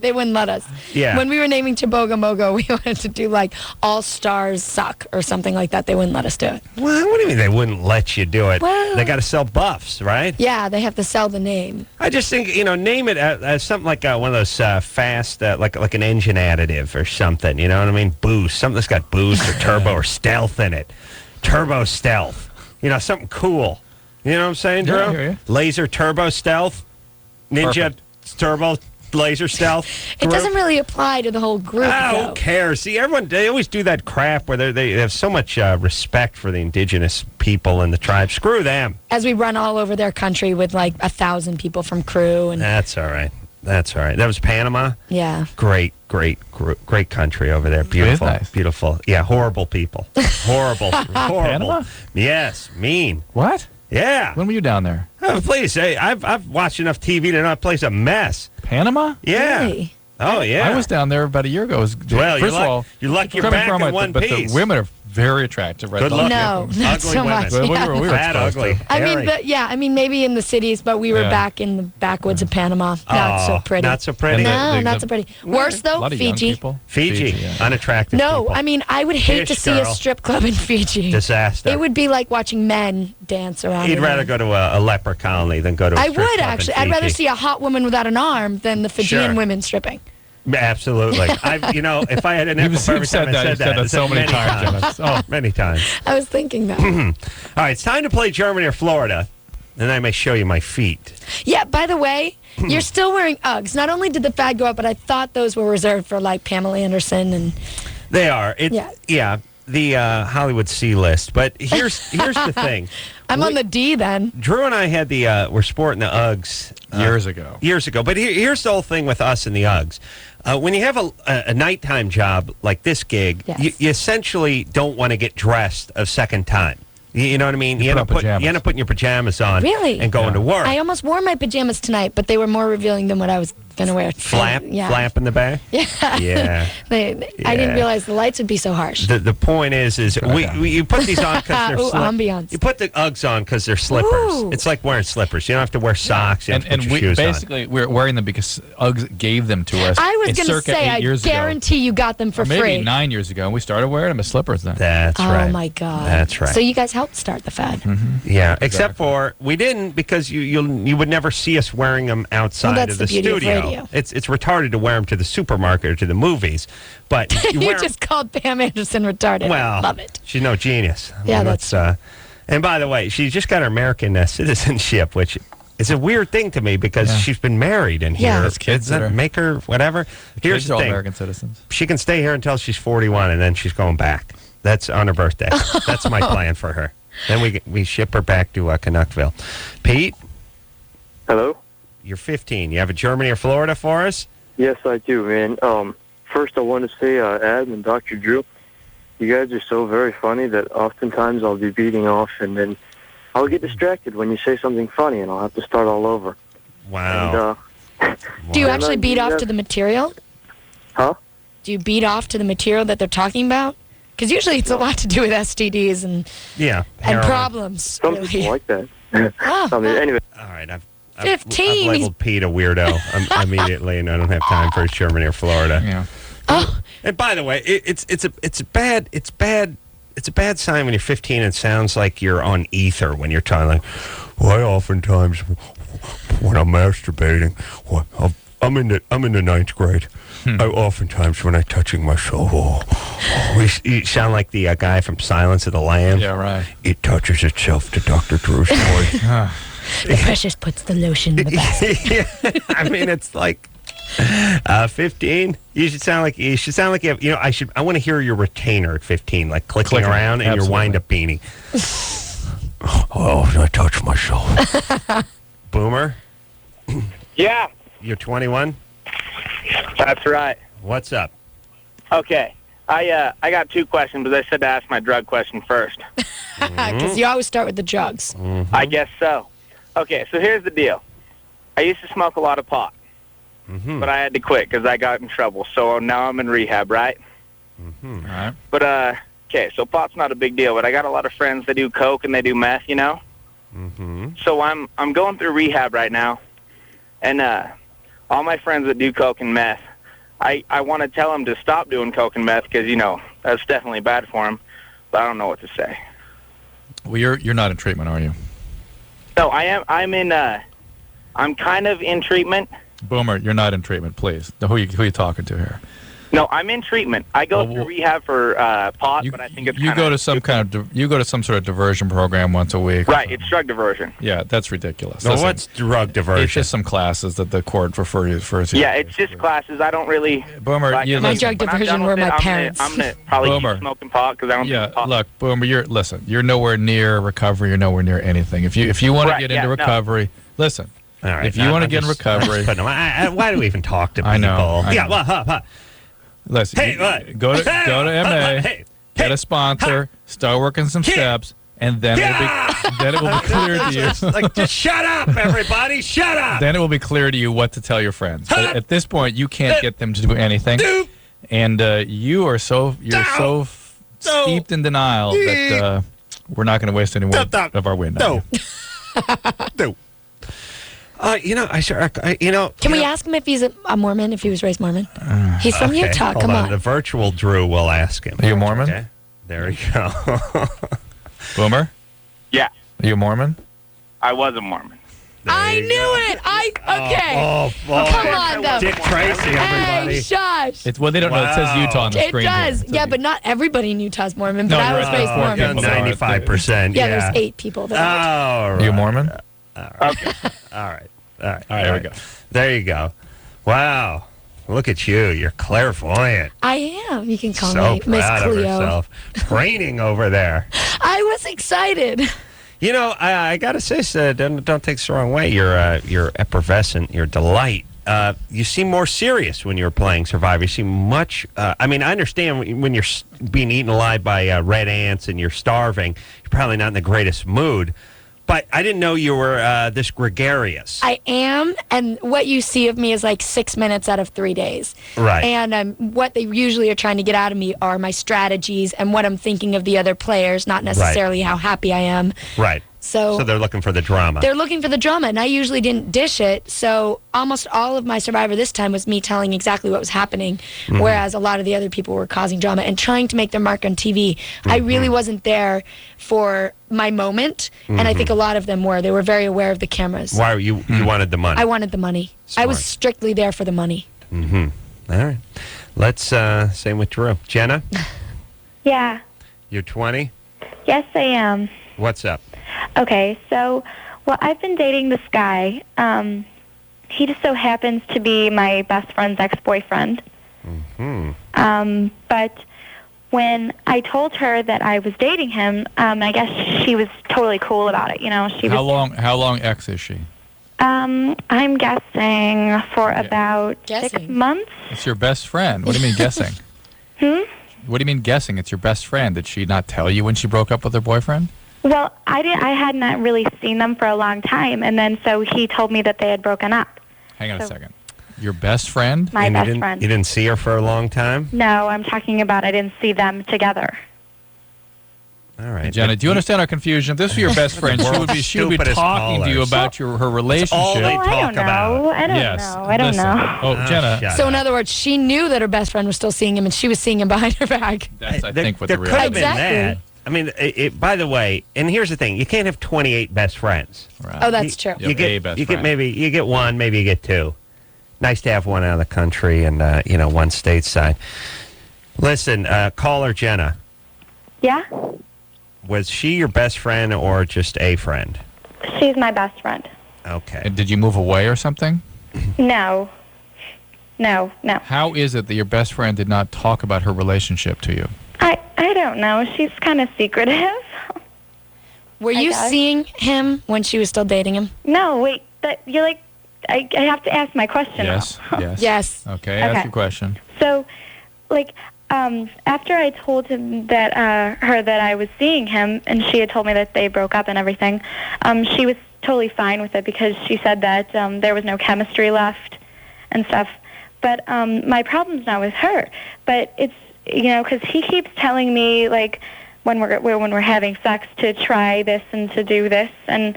They wouldn't let us. Yeah. When we were naming Chibougamauga, we wanted to do like All Stars Suck or something like that. They wouldn't let us do it. Well, what do you mean they wouldn't let you do it? Well- They got to sell buffs, right? Yeah, they have to sell the name. I just think, name it as something like one of those fast, like an engine additive or something. You know what I mean? Boost. Something that's got boost or turbo or stealth in it. Turbo stealth. Something cool. You know what I'm saying, Drew? Yeah, I hear you. Laser turbo stealth. Ninja turbo laser stealth. It doesn't really apply to the whole group, Who though. cares? See, they always do that crap where they have so much respect for the indigenous people and the tribe. Screw them. As we run all over their country with like 1,000 people from crew and That's all right. That was Panama. yeah. Great country over there. Beautiful, nice. beautiful. Yeah, horrible people. Horrible. Panama? Yes, mean. What? Yeah. When were you down there? Oh, please, I've watched enough TV to know that place a mess. Panama? Yeah. Really? Oh, yeah. I was down there about a year ago. It was, Well, first of all, you're lucky you're coming back from in it, one but piece. the women are very attractive. Right? Good luck. No, not Ugly so women. much. Well, Yeah. we were Fat, exposed ugly. to. I mean, hairy. maybe in the cities, but we were Yeah. back in the backwoods of Panama. Not so pretty. Not so pretty. And No, the- not so pretty. Worse A though, lot of young Fiji. people. Fiji, yeah. unattractive No, people. I mean, I would hate to Fish see a girl. strip club in Fiji. Disaster. It would be like watching men dance around. You'd in rather there. go to a leper colony than go to a I strip would club in actually. I'd rather Fiji. see a hot woman without an arm than the Fijian Sure. women stripping. Absolutely. If I had an You've nickel for every said time I that. You've said that so many times. Oh, many times. I was thinking that. All right, it's time to play Germany or Florida, and I may show you my feet. Yeah, by the way, you're still wearing Uggs. Not only did the fad go up, but I thought those were reserved for like Pamela Anderson and They are. Yeah. The Hollywood C list. But here's the thing. I'm on the D then. Drew and I had we're sporting the Uggs Years ago. Years ago. But here's the whole thing with us and the Uggs. When you have a nighttime job like this gig, Yes. you essentially don't want to get dressed a second time. You know what I mean? You end up putting your pajamas on Really? and going to work. I almost wore my pajamas tonight, but they were more revealing than what I was gonna wear Flap Yeah. in the back. Yeah. Yeah. I didn't realize the lights would be so harsh. The point is you put these on because they're Ooh, ambiance. You put the Uggs on because they're slippers. Ooh. It's like wearing slippers. You don't have to wear socks. You have to put your we shoes basically we're wearing them because Uggs gave them to us. I was It's gonna circa say, 8 I years guarantee you got them for ago. Or maybe free. 9 years ago, and we started wearing them as slippers then. That's Oh right. my God. That's right. So you guys helped start the fad. Yeah, except for we didn't because you would never see us wearing them outside that's of the the beauty of studio. radio. It's retarded to wear them to the supermarket or to the movies, but you You wear 'em- just called Pam Anderson retarded. well, Love it. She's no genius. I Yeah, mean, that's and by the way, she's just got her American citizenship, which is a weird thing to me because Yeah. she's been married in here. Yeah. There's kids Does that that are- make her whatever? Here's Kids the are all thing: American citizens. she can stay here until she's 41, and then she's going back. That's on her birthday. That's my plan for her. Then we ship her back to Canuckville. Pete, Hello? you're 15. You have a Germany or Florida for us? Yes, I do, man. First, I want to say, Adam and Dr. Drew, you guys are so very funny that oftentimes I'll be beating off, and then I'll get distracted when you say something funny, and I'll have to start all over. Wow. And, Do you Wow. actually beat off to the material? huh? Do you beat off to the material that they're talking about? Because usually it's a lot to do with STDs and heroin. problems. Some really. people like that. Oh, I mean, anyway. All right, I've 15. labeled Pete a weirdo immediately, and I don't have time for Germany or Florida. Yeah. Oh, And by the way, it's a bad sign when you're 15 and it sounds like you're on ether when you're talking like, well, I oftentimes when I'm masturbating, I'm in the ninth grade. I oftentimes when I'm touching myself, you sound like the guy from Silence of the Lambs. Yeah, right. It touches itself to Dr. Drew's voice. the precious puts the lotion in the basket. Yeah, I mean, it's like 15. You should sound like you have. I want to hear your retainer at 15, like clicking around in your wind-up beanie. Oh, I touch myself. Boomer, Yeah, you're 21. that's right. What's up? Okay. I got two questions, but I said to ask my drug question first. Because you always start with the drugs. I guess so. Okay, so here's the deal. I used to smoke a lot of pot, but I had to quit because I got in trouble. So now I'm in rehab, right? All right. But, okay, so pot's not a big deal, but I got a lot of friends that do coke and they do meth, you know? So I'm going through rehab right now, and all my friends that do coke and meth, I want to tell them to stop doing coke and meth because, you know, that's definitely bad for them, but I don't know what to say. Well, you're not in treatment, are you? No, I am. I'm kind of in treatment. Boomer, you're not in treatment, please. Who you talking to here? No, I'm in treatment. I go through rehab for pot, You, but I think it's you go to some you go to some sort of diversion program once a week. right. It's drug diversion. Yeah, that's ridiculous. So Listen, what's drug diversion? It's just some classes that the court refers to. Yeah, it's just classes. I don't really. Boomer, like you it. My listen. drug When I'm diversion done were with my it, parents. I'm gonna probably Boomer. keep smoking pot because I don't. Yeah, smoke pot. look, Boomer, you're nowhere near recovery. You're nowhere near anything. If you want to Right, get yeah, into no. recovery, listen. All right, If you want to get in recovery, why do we even talk to people? I know. Yeah, well, listen. Hey, what? Go to MA, Hey, get a sponsor, start working some steps, and then it will be clear to you. like, just shut up, everybody, shut up. Then it will be clear to you what to tell your friends. But at this point, you can't get them to do anything, and you're so steeped in denial that we're not going to waste any more of our wind. No. No. Can we ask him if he's a Mormon, if he was raised Mormon? He's from Utah. Hold Come on. The virtual Drew will ask him. Are you Mormon? Okay. There you go. Boomer? Yeah, Are you Mormon? I was a Mormon. I knew it. Okay. Come on, though. Dick Tracy, everybody. Hey, shush. They don't know. It says Utah on the It screen. does. Here. Yeah, but not everybody in Utah's Mormon. But No, I you're was right. raised Mormon. Yeah, 95%. Yeah, there's 8 people that are. Oh, Are you Mormon? Okay. All right. Here we go. There you go. Wow. Look at you. You're clairvoyant. I am. You can call So me Miss proud of Cleo. herself. Training over there. I was excited. You know, I got to say, don't take this the wrong way. You're effervescent. You're delight. You seem more serious when you're playing Survivor. You seem much. I understand when you're being eaten alive by red ants and you're starving. You're probably not in the greatest mood. But I didn't know you were this gregarious. I am, and what you see of me is like 6 minutes out of 3 days. Right. And what they usually are trying to get out of me are my strategies and what I'm thinking of the other players, not necessarily how happy I am. Right. So they're looking for the drama. They're looking for the drama, and I usually didn't dish it. So almost all of my Survivor this time was me telling exactly what was happening, whereas a lot of the other people were causing drama and trying to make their mark on TV. I really wasn't there for my moment, and I think a lot of them were. They were very aware of the cameras. Why you wanted the money? I wanted the money. I was strictly there for the money. All right. Let's same with Drew. Jenna, Yeah. you're 20. Yes, I am. What's up? Okay, so, well, I've been dating this guy. He just so happens to be my best friend's ex-boyfriend. But when I told her that I was dating him, I guess she was totally cool about it. You know, she How was. long ex is she? I'm guessing for about 6 months. It's your best friend. What do you mean guessing? What do you mean guessing? It's your best friend. Did she not tell you when she broke up with her boyfriend? Well, I had not really seen them for a long time, and then so he told me that they had broken up. Hang on a second. Your best friend? My best friend. You didn't see her for a long time? No, I'm talking about I didn't see them together. All right. Jenna, do you understand our confusion? If this were your best friend, she would be talking to you about her relationship. all they I don't know. I don't know. I don't Listen. know. Oh, Jenna. So in other words, she knew that her best friend was still seeing him, and she was seeing him behind her back. That's, I think, what the real could have been Exactly. that. I mean, by the way, and here's the thing: you can't have 28 best friends. Right. Oh, that's true. You have a best you friend. get maybe you get one, maybe you get two. Nice to have one out of the country and one stateside. Listen, caller Jenna, Yeah? was she your best friend or just a friend? She's my best friend. Okay. And did you move away or something? No. No. How is it that your best friend did not talk about her relationship to you? I don't know. She's kind of secretive. Were you guess. seeing him when she was still dating him? No, wait. You're like, I have to ask my question Yes. now. Yes. Yes. Okay, ask Okay. your question. So, like, after I told him that her that I was seeing him, and she had told me that they broke up and everything, she was totally fine with it because she said that there was no chemistry left and stuff. But my problem's now with her. But it's because he keeps telling me like when we're having sex to try this and to do this, and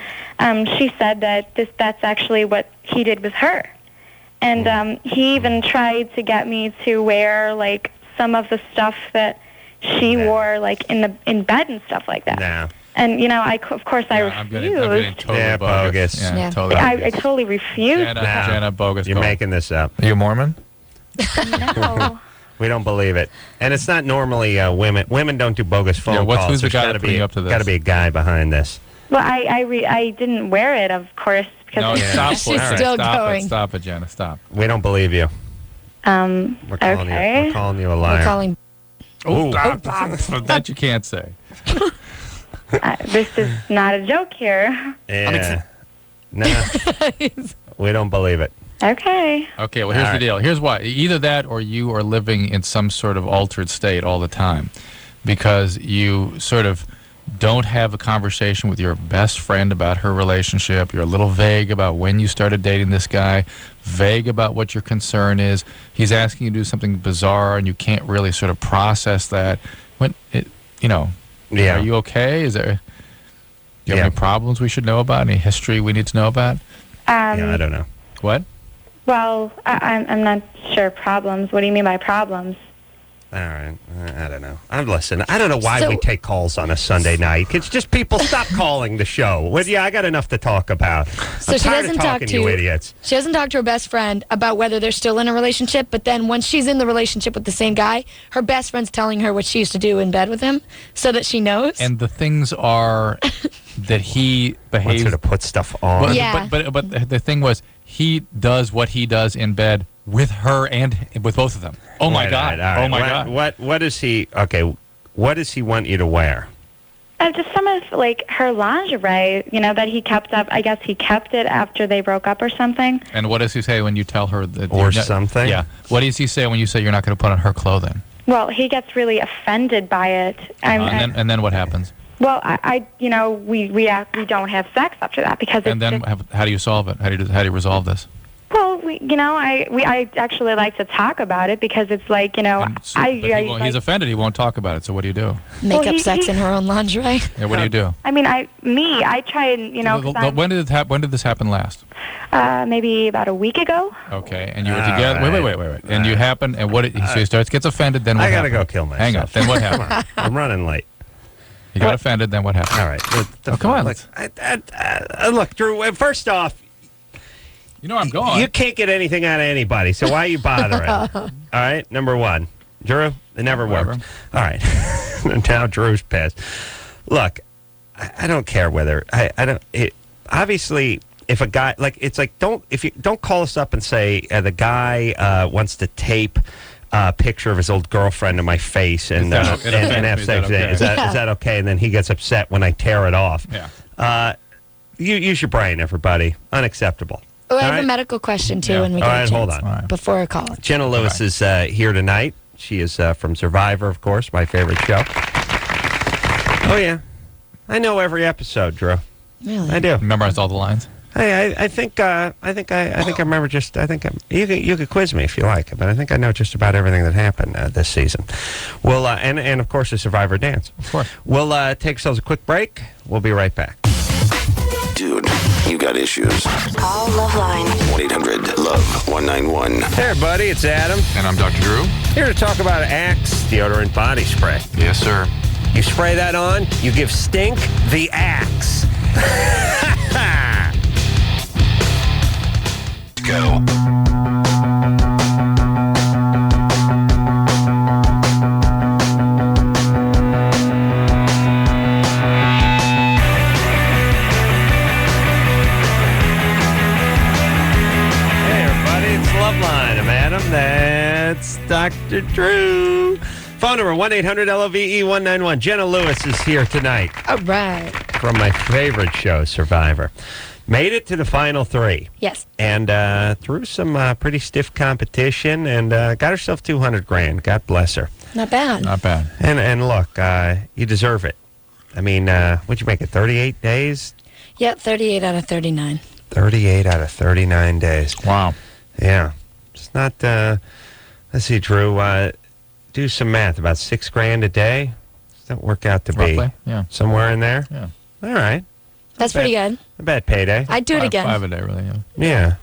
she said that that's actually what he did with her. And he even tried to get me to wear like some of the stuff that she wore, like in bed and stuff like that. No. And of course, I I'm refused. getting totally bogus. Yeah. Totally I bogus. totally refused. Jenna, bogus. You're making this up. Are you Mormon? No. We don't believe it, and it's not normally women. Women don't do bogus phone calls. Who's the There's guy gotta that's putting you up to this? Got to be a guy behind this. Well, I didn't wear it, of course, because No, stop. She's All right, still stop going. It, stop it, Jenna. Stop. We don't believe you. We're calling okay. you. We're calling you a liar. We're calling. Oh, that you can't say. This is not a joke here. Yeah. No. We don't believe it. Okay. Okay, well, here's the deal. Here's why. Either that or you are living in some sort of altered state all the time because you sort of don't have a conversation with your best friend about her relationship. You're a little vague about when you started dating this guy, vague about what your concern is. He's asking you to do something bizarre, and you can't really sort of process that. Yeah. Are you okay? Do you have any problems we should know about? Any history we need to know about? Yeah, I don't know. What? Well, I'm not sure problems. What do you mean by problems? All right. I don't know. Listen, I don't know why So- we take calls on a Sunday night. It's just people stop calling the show. Well, yeah, I got enough to talk about. So I'm she tired of doesn't talk talking, to you idiots. She doesn't talk to her best friend about whether they're still in a relationship, but then when she's in the relationship with the same guy, her best friend's telling her what she used to do in bed with him so that she knows. And the things are that he Wants behaves. her to put stuff on. But, Yeah. but the thing was, he does what he does in bed with her and with both of them. Oh my Wait a God! minute, all right. Oh my God! What does he? Okay, what does he want you to wear? Just some of like her lingerie, that he kept up. I guess he kept it after they broke up or something. And what does he say when you tell her that? Or you're not- something? Yeah. What does he say when you say you're not going to put on her clothing? Well, he gets really offended by it. And then what happens? Well, we don't have sex after that because And then how do you solve it? How do you resolve this? Well, I actually like to talk about it because it's like, He's offended. He won't talk about it. So what do you do? Make up sex in her own lingerie. Yeah, what do you do? I mean, I try and, When did this happen last? maybe about a week ago. Okay, and you were together. Wait. And you happen, and so he gets offended, then what I got to happened? go kill myself. Hang on, then what happened? I'm running late. He got offended, then what happened? All right. Come on. Look, Drew, first off, you know I'm going. you can't get anything out of anybody, so why are you bothering? All right, number one. Drew, it never worked. All right. Now Drew's pissed. Look, I don't care whether obviously if a guy don't call us up and say the guy wants to tape a picture of his old girlfriend to my face and have sex. Is that okay? And then he gets upset when I tear it off. Yeah. Use your brain, everybody. Unacceptable. Oh, I have a medical question, too, when we get a chance. Hold on. Before I call it. Jenna Lewis is here tonight. She is from Survivor, of course, my favorite show. Oh, yeah. I know every episode, Drew. Really? I do. Memorized all the lines? I think I remember you could quiz me if you like, but I think I know just about everything that happened this season. We'll and of course the Survivor dance. Of course. We'll take ourselves a quick break. We'll be right back. Dude, you got issues. Call LoveLine. 1-800-LOVE-191. Hey, everybody, it's Adam. And I'm Dr. Drew. Here to talk about Axe deodorant body spray. Yes, sir. You spray that on, you give stink the Axe. Go. LoveLine. I'm Adam. That's Dr. Drew. Phone number 1-800-LOVE-191. Jenna Lewis is here tonight. All right. From my favorite show, Survivor. Made it to the final three. Yes. And through some pretty stiff competition and got herself $200,000. God bless her. Not bad. Not bad. And look, you deserve it. I mean, what'd you make it, 38 days? Yeah, 38 out of 39. 38 out of 39 days. Wow. Yeah. It's not, let's see, Drew, do some math. About $6,000 a day? Does that work out to Roughly, be yeah. somewhere in there? Yeah. All right. That's pretty good. A bad payday. I'd do it again. 5 a day, really, yeah. Yeah.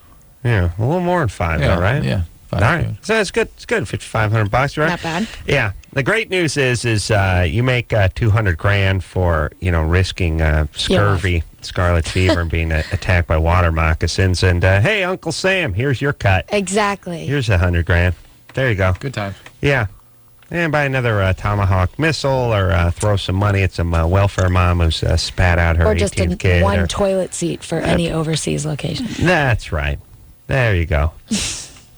Yeah. A little more than 5, Yeah, though, right? yeah. 5 All is right. good. So that's good. It's good. $5,500, right? Not bad. Yeah. The great news is you make $200,000 for, risking scurvy, scarlet fever, and being attacked by water moccasins. And hey, Uncle Sam, here's your cut. Exactly. Here's $100,000. There you go. Good time. Yeah. And buy another Tomahawk missile or throw some money at some welfare mom who's spat out her Or 18th just kid. one toilet seat for any overseas location. That's right. There you go.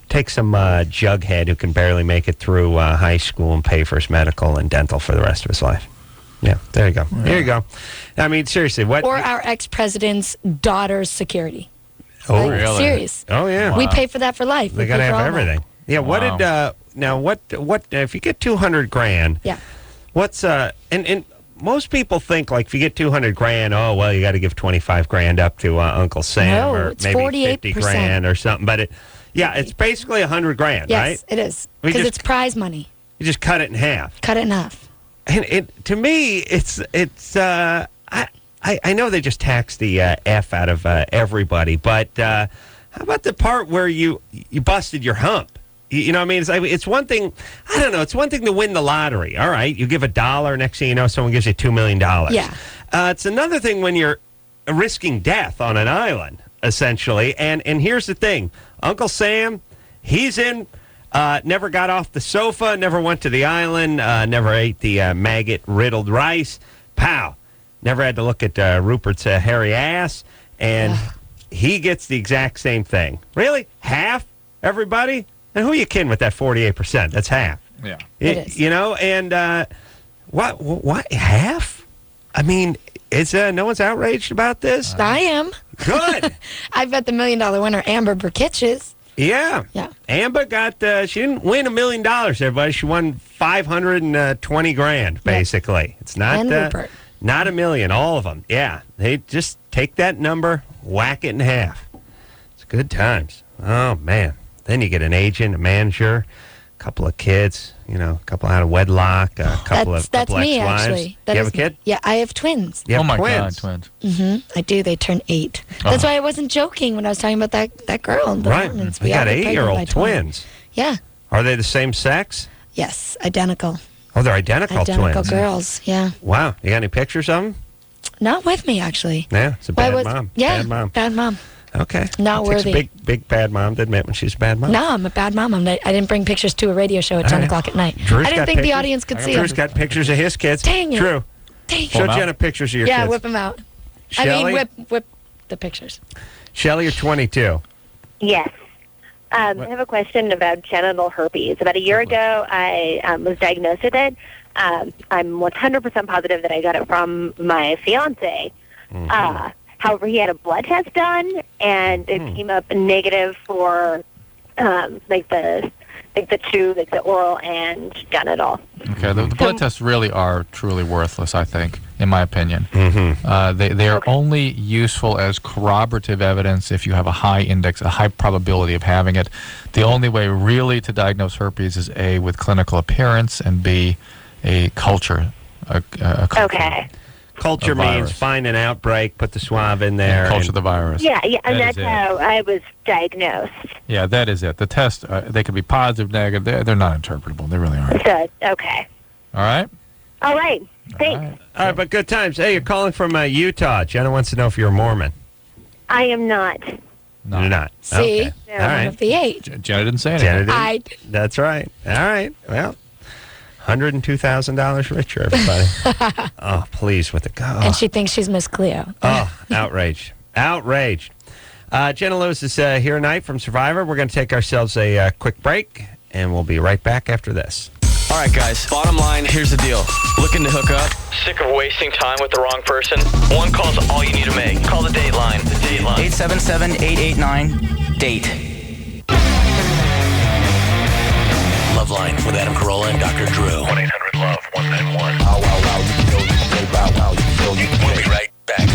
Take some jughead who can barely make it through high school and pay for his medical and dental for the rest of his life. Yeah, there you go. Yeah. There you go. I mean, seriously, what? Or our ex-president's daughter's security. Oh, Like, really? Serious. Oh, yeah. We pay for that for life. They We got to pay for have all that. everything. Yeah. What Wow. did? Now, what? If you get $200,000? Yeah. What's and most people think like if you get $200,000, oh well, you got to give $25,000 up to Uncle Sam No, or it's maybe 48%. $50,000 or something. But it's basically $100,000, Yes, right? it is. We Because just- it's prize money. You just cut it in half. Cut it in half. And to me, it's I know they just tax the F out of everybody, but how about the part where you busted your hump? You know what I mean? It's one thing, I don't know, it's one thing to win the lottery. All right, you give $1, next thing you know, someone gives you $2 million. Yeah. It's another thing when you're risking death on an island, essentially. And here's the thing. Uncle Sam, he's in, never got off the sofa, never went to the island, never ate the maggot-riddled rice. Pow. Never had to look at Rupert's hairy ass. And he gets the exact same thing. Really? Half? Everybody? And who are you kidding with that 48%? That's half. Yeah. It is. And what? Half? I mean, no one's outraged about this? I am. Good. I bet the $1 million winner, Amber Burkitch, is. Yeah. Yeah. Amber got, she didn't win $1 million, everybody. She won $520,000, basically. It's not, And Rupert. Not a million, all of them. Yeah, they just take that number, whack it in half. It's good times. Oh, man. Then you get an agent, a manager, a couple of kids, a couple out of wedlock, a couple of That's me, ex-wives. actually. You have a kid? Yeah, I have twins. You have oh my twins? God, twins. I do. They turn 8. That's why I wasn't joking when I was talking about that girl in the Right. apartments. We all got get pregnant 8-year-old by twins. Yeah. Are they the same sex? Yes. Identical. Oh, they're identical twins. Girls. Yeah. Wow. You got any pictures of them? Not with me, actually. Yeah, it's a bad mom. Yeah. Bad mom. Bad mom. Okay. Not It takes worthy. a big bad mom to admit when she's a bad mom. No, I'm a bad mom. I didn't bring pictures to a radio show at 10 o'clock at night. Drew's I didn't got think the pictures. audience could see Drew's them. got pictures of his kids. Dang it. Drew, Dang show it. Jenna pictures of your Yeah, kids. whip them out. Shelley? whip the pictures. Shelly, you're 22. Yes. I have a question about genital herpes. About a year ago, I was diagnosed with it. I'm 100% positive that I got it from my fiance. However, he had a blood test done, and it came up negative for the oral and genital. Okay, the blood tests really are truly worthless, I think, in my opinion. They are only useful as corroborative evidence if you have a high index, a high probability of having it. The only way really to diagnose herpes is A, with clinical appearance, and B, a culture. A culture. Okay. Culture means find an outbreak, put the swab in there. And culture the virus. Yeah, and That that's is how I was diagnosed. Yeah, that is it. The tests, they could be positive, negative. They're not interpretable. They really aren't. So, okay. All right? All right. Thanks. All right, but good times. Hey, you're calling from Utah. Jenna wants to know if you're a Mormon. I am not. No. You're not. See? Okay. They're All one right. of the 8. Jenna didn't say anything. Jenna didn't. That's right. All right. Well, $102,000 richer, everybody. Oh, please, with the go. And she thinks she's Miss Cleo. Oh, outraged. Outraged. Jenna Lewis is here tonight from Survivor. We're going to take ourselves a quick break, and we'll be right back after this. All right, guys. Bottom line, here's the deal. Looking to hook up? Sick of wasting time with the wrong person? One call's all you need to make. Call the date line. The date line. 877-889-DATE. LoveLine with Adam Carolla and Dr. Drew. 1-800-LOVE-191. We'll be right back.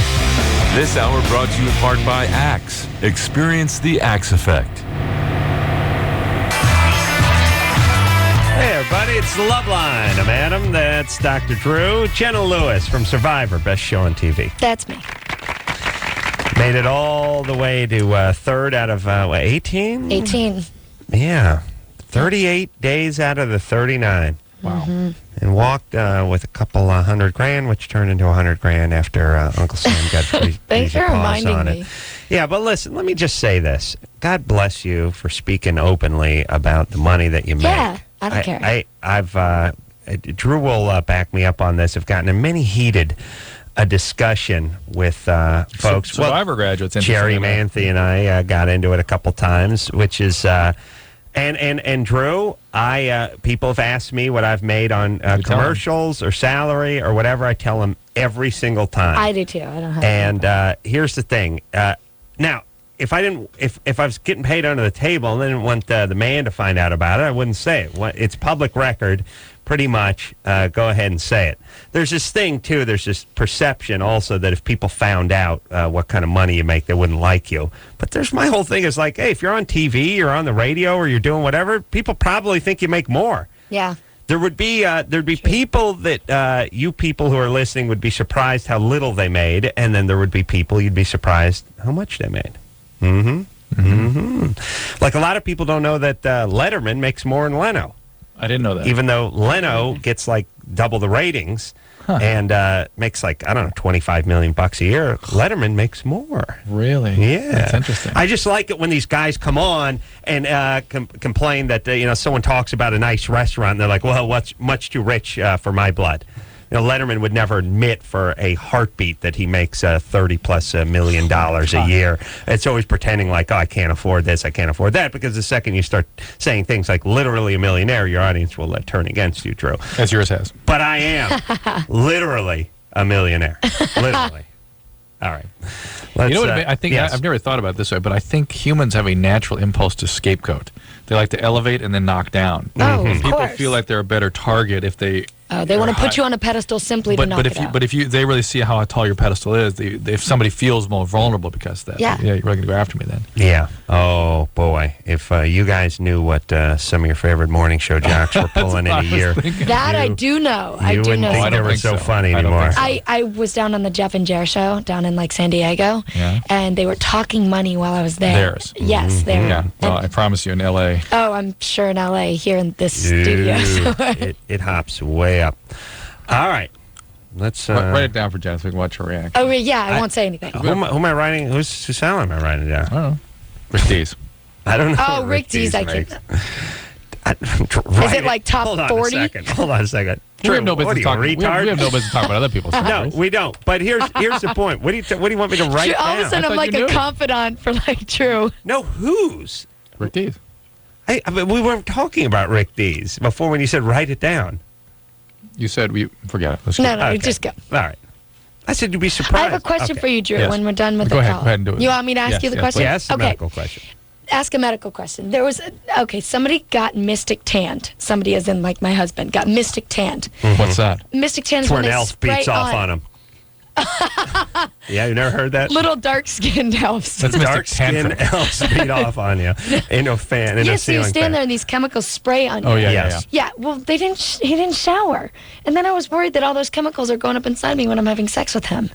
This hour brought to you in part by Axe. Experience the Axe effect. Hey, everybody, it's the LoveLine. I'm Adam. That's Dr. Drew. Jenna Lewis from Survivor, best show on TV. That's me. Made it all the way to third out of, 18? 18. Yeah. 38 days out of the 39. Wow. And walked with a couple $100,000, which turned into $100,000 after Uncle Sam got Thanks for reminding on me. it. Yeah, but listen, let me just say this. God bless you for speaking openly about the money that you make. Yeah, I don't care. I've Drew will back me up on this. I've gotten in many heated a discussion with folks. Survivor graduates. Jerry interesting. Manthe and I got into it a couple times, which is... And Drew, people have asked me what I've made on commercials or salary or whatever. I tell them every single time. I do too. I don't have. And here's the thing. Now, if I was getting paid under the table and didn't want the man to find out about it, I wouldn't say it. It's public record, pretty much. Go ahead and say it. There's this thing too. There's this perception also that if people found out what kind of money you make, they wouldn't like you. But there's my whole thing is like, hey, if you're on TV or on the radio or you're doing whatever, people probably think you make more. Yeah. There would be people that you people who are listening would be surprised how little they made, and then there would be people you'd be surprised how much they made. Like a lot of people don't know that Letterman makes more than Leno. I didn't know that. Even though Leno gets like double the ratings and makes like, I don't know, $25 million a year, Letterman makes more. Really? Yeah. That's interesting. I just like it when these guys come on and complain that, someone talks about a nice restaurant and they're like, well, what's much too rich for my blood. Letterman would never admit for a heartbeat that he makes $30+ million a year. It's always pretending like, oh, I can't afford this, I can't afford that, because the second you start saying things like literally a millionaire, your audience will turn against you, Drew. As yours has. But I am literally a millionaire. Literally. All right. You know what I think? Yes. I've never thought about it this way, but I think humans have a natural impulse to scapegoat. They like to elevate and then knock down. Oh, of People course. feel like they're a better target if they They want to put you on a pedestal simply to knock it out. But if they really see how tall your pedestal is, if somebody feels more vulnerable because of that, Yeah. you're really going to go after me then. Yeah. Oh, boy. If you guys knew what some of your favorite morning show jocks were pulling in a year. That I do know. I You do wouldn't know. think they were so funny anymore. I was down on the Jeff and Jer show down in like San Diego, and they were talking money while I was there. Theirs. Yes, there. Yeah. Well, I promise you in L.A. Oh, I'm sure in LA here in this studio. it hops way up. All right. Let's write it down for Jen so we can watch her react. Oh, yeah, I won't say anything. Who am I writing? Whose sound am I writing down? I don't know. Rick D's. I don't know. Oh, what Rick D's, I makes. can't. Is it like top 40? Hold on a second. We have no What are business you, talking. We retard? have no business talking about other people's No, stories. we don't. But here's the point. What do you want me to write All of a down? sudden, I'm like a confidant for like Drew. No, whose? Rick D's. But we weren't talking about Rick D's before when you said write it down. You said we forget it. Let's No, go. just go. All right. I said you'd be surprised. I have a question for you, Drew, Yes. when we're done with Go the ahead. call. Go ahead and do it. You want me to ask you the question? Yes, a okay. medical question. Ask a medical question. There was somebody got mystic tanned. Somebody, as in like my husband, got mystic tanned. What's that? Mystic tan is It's where when an they elf spray beats off on him. Yeah, you never heard that? little dark-skinned elves. That's Dark skin elves beat off on you in a fan. In a Yes, so you ceiling stand fan. there and these chemicals spray on you. Oh, yeah, Yes. Yeah, well, he didn't shower. And then I was worried that all those chemicals are going up inside me when I'm having sex with him.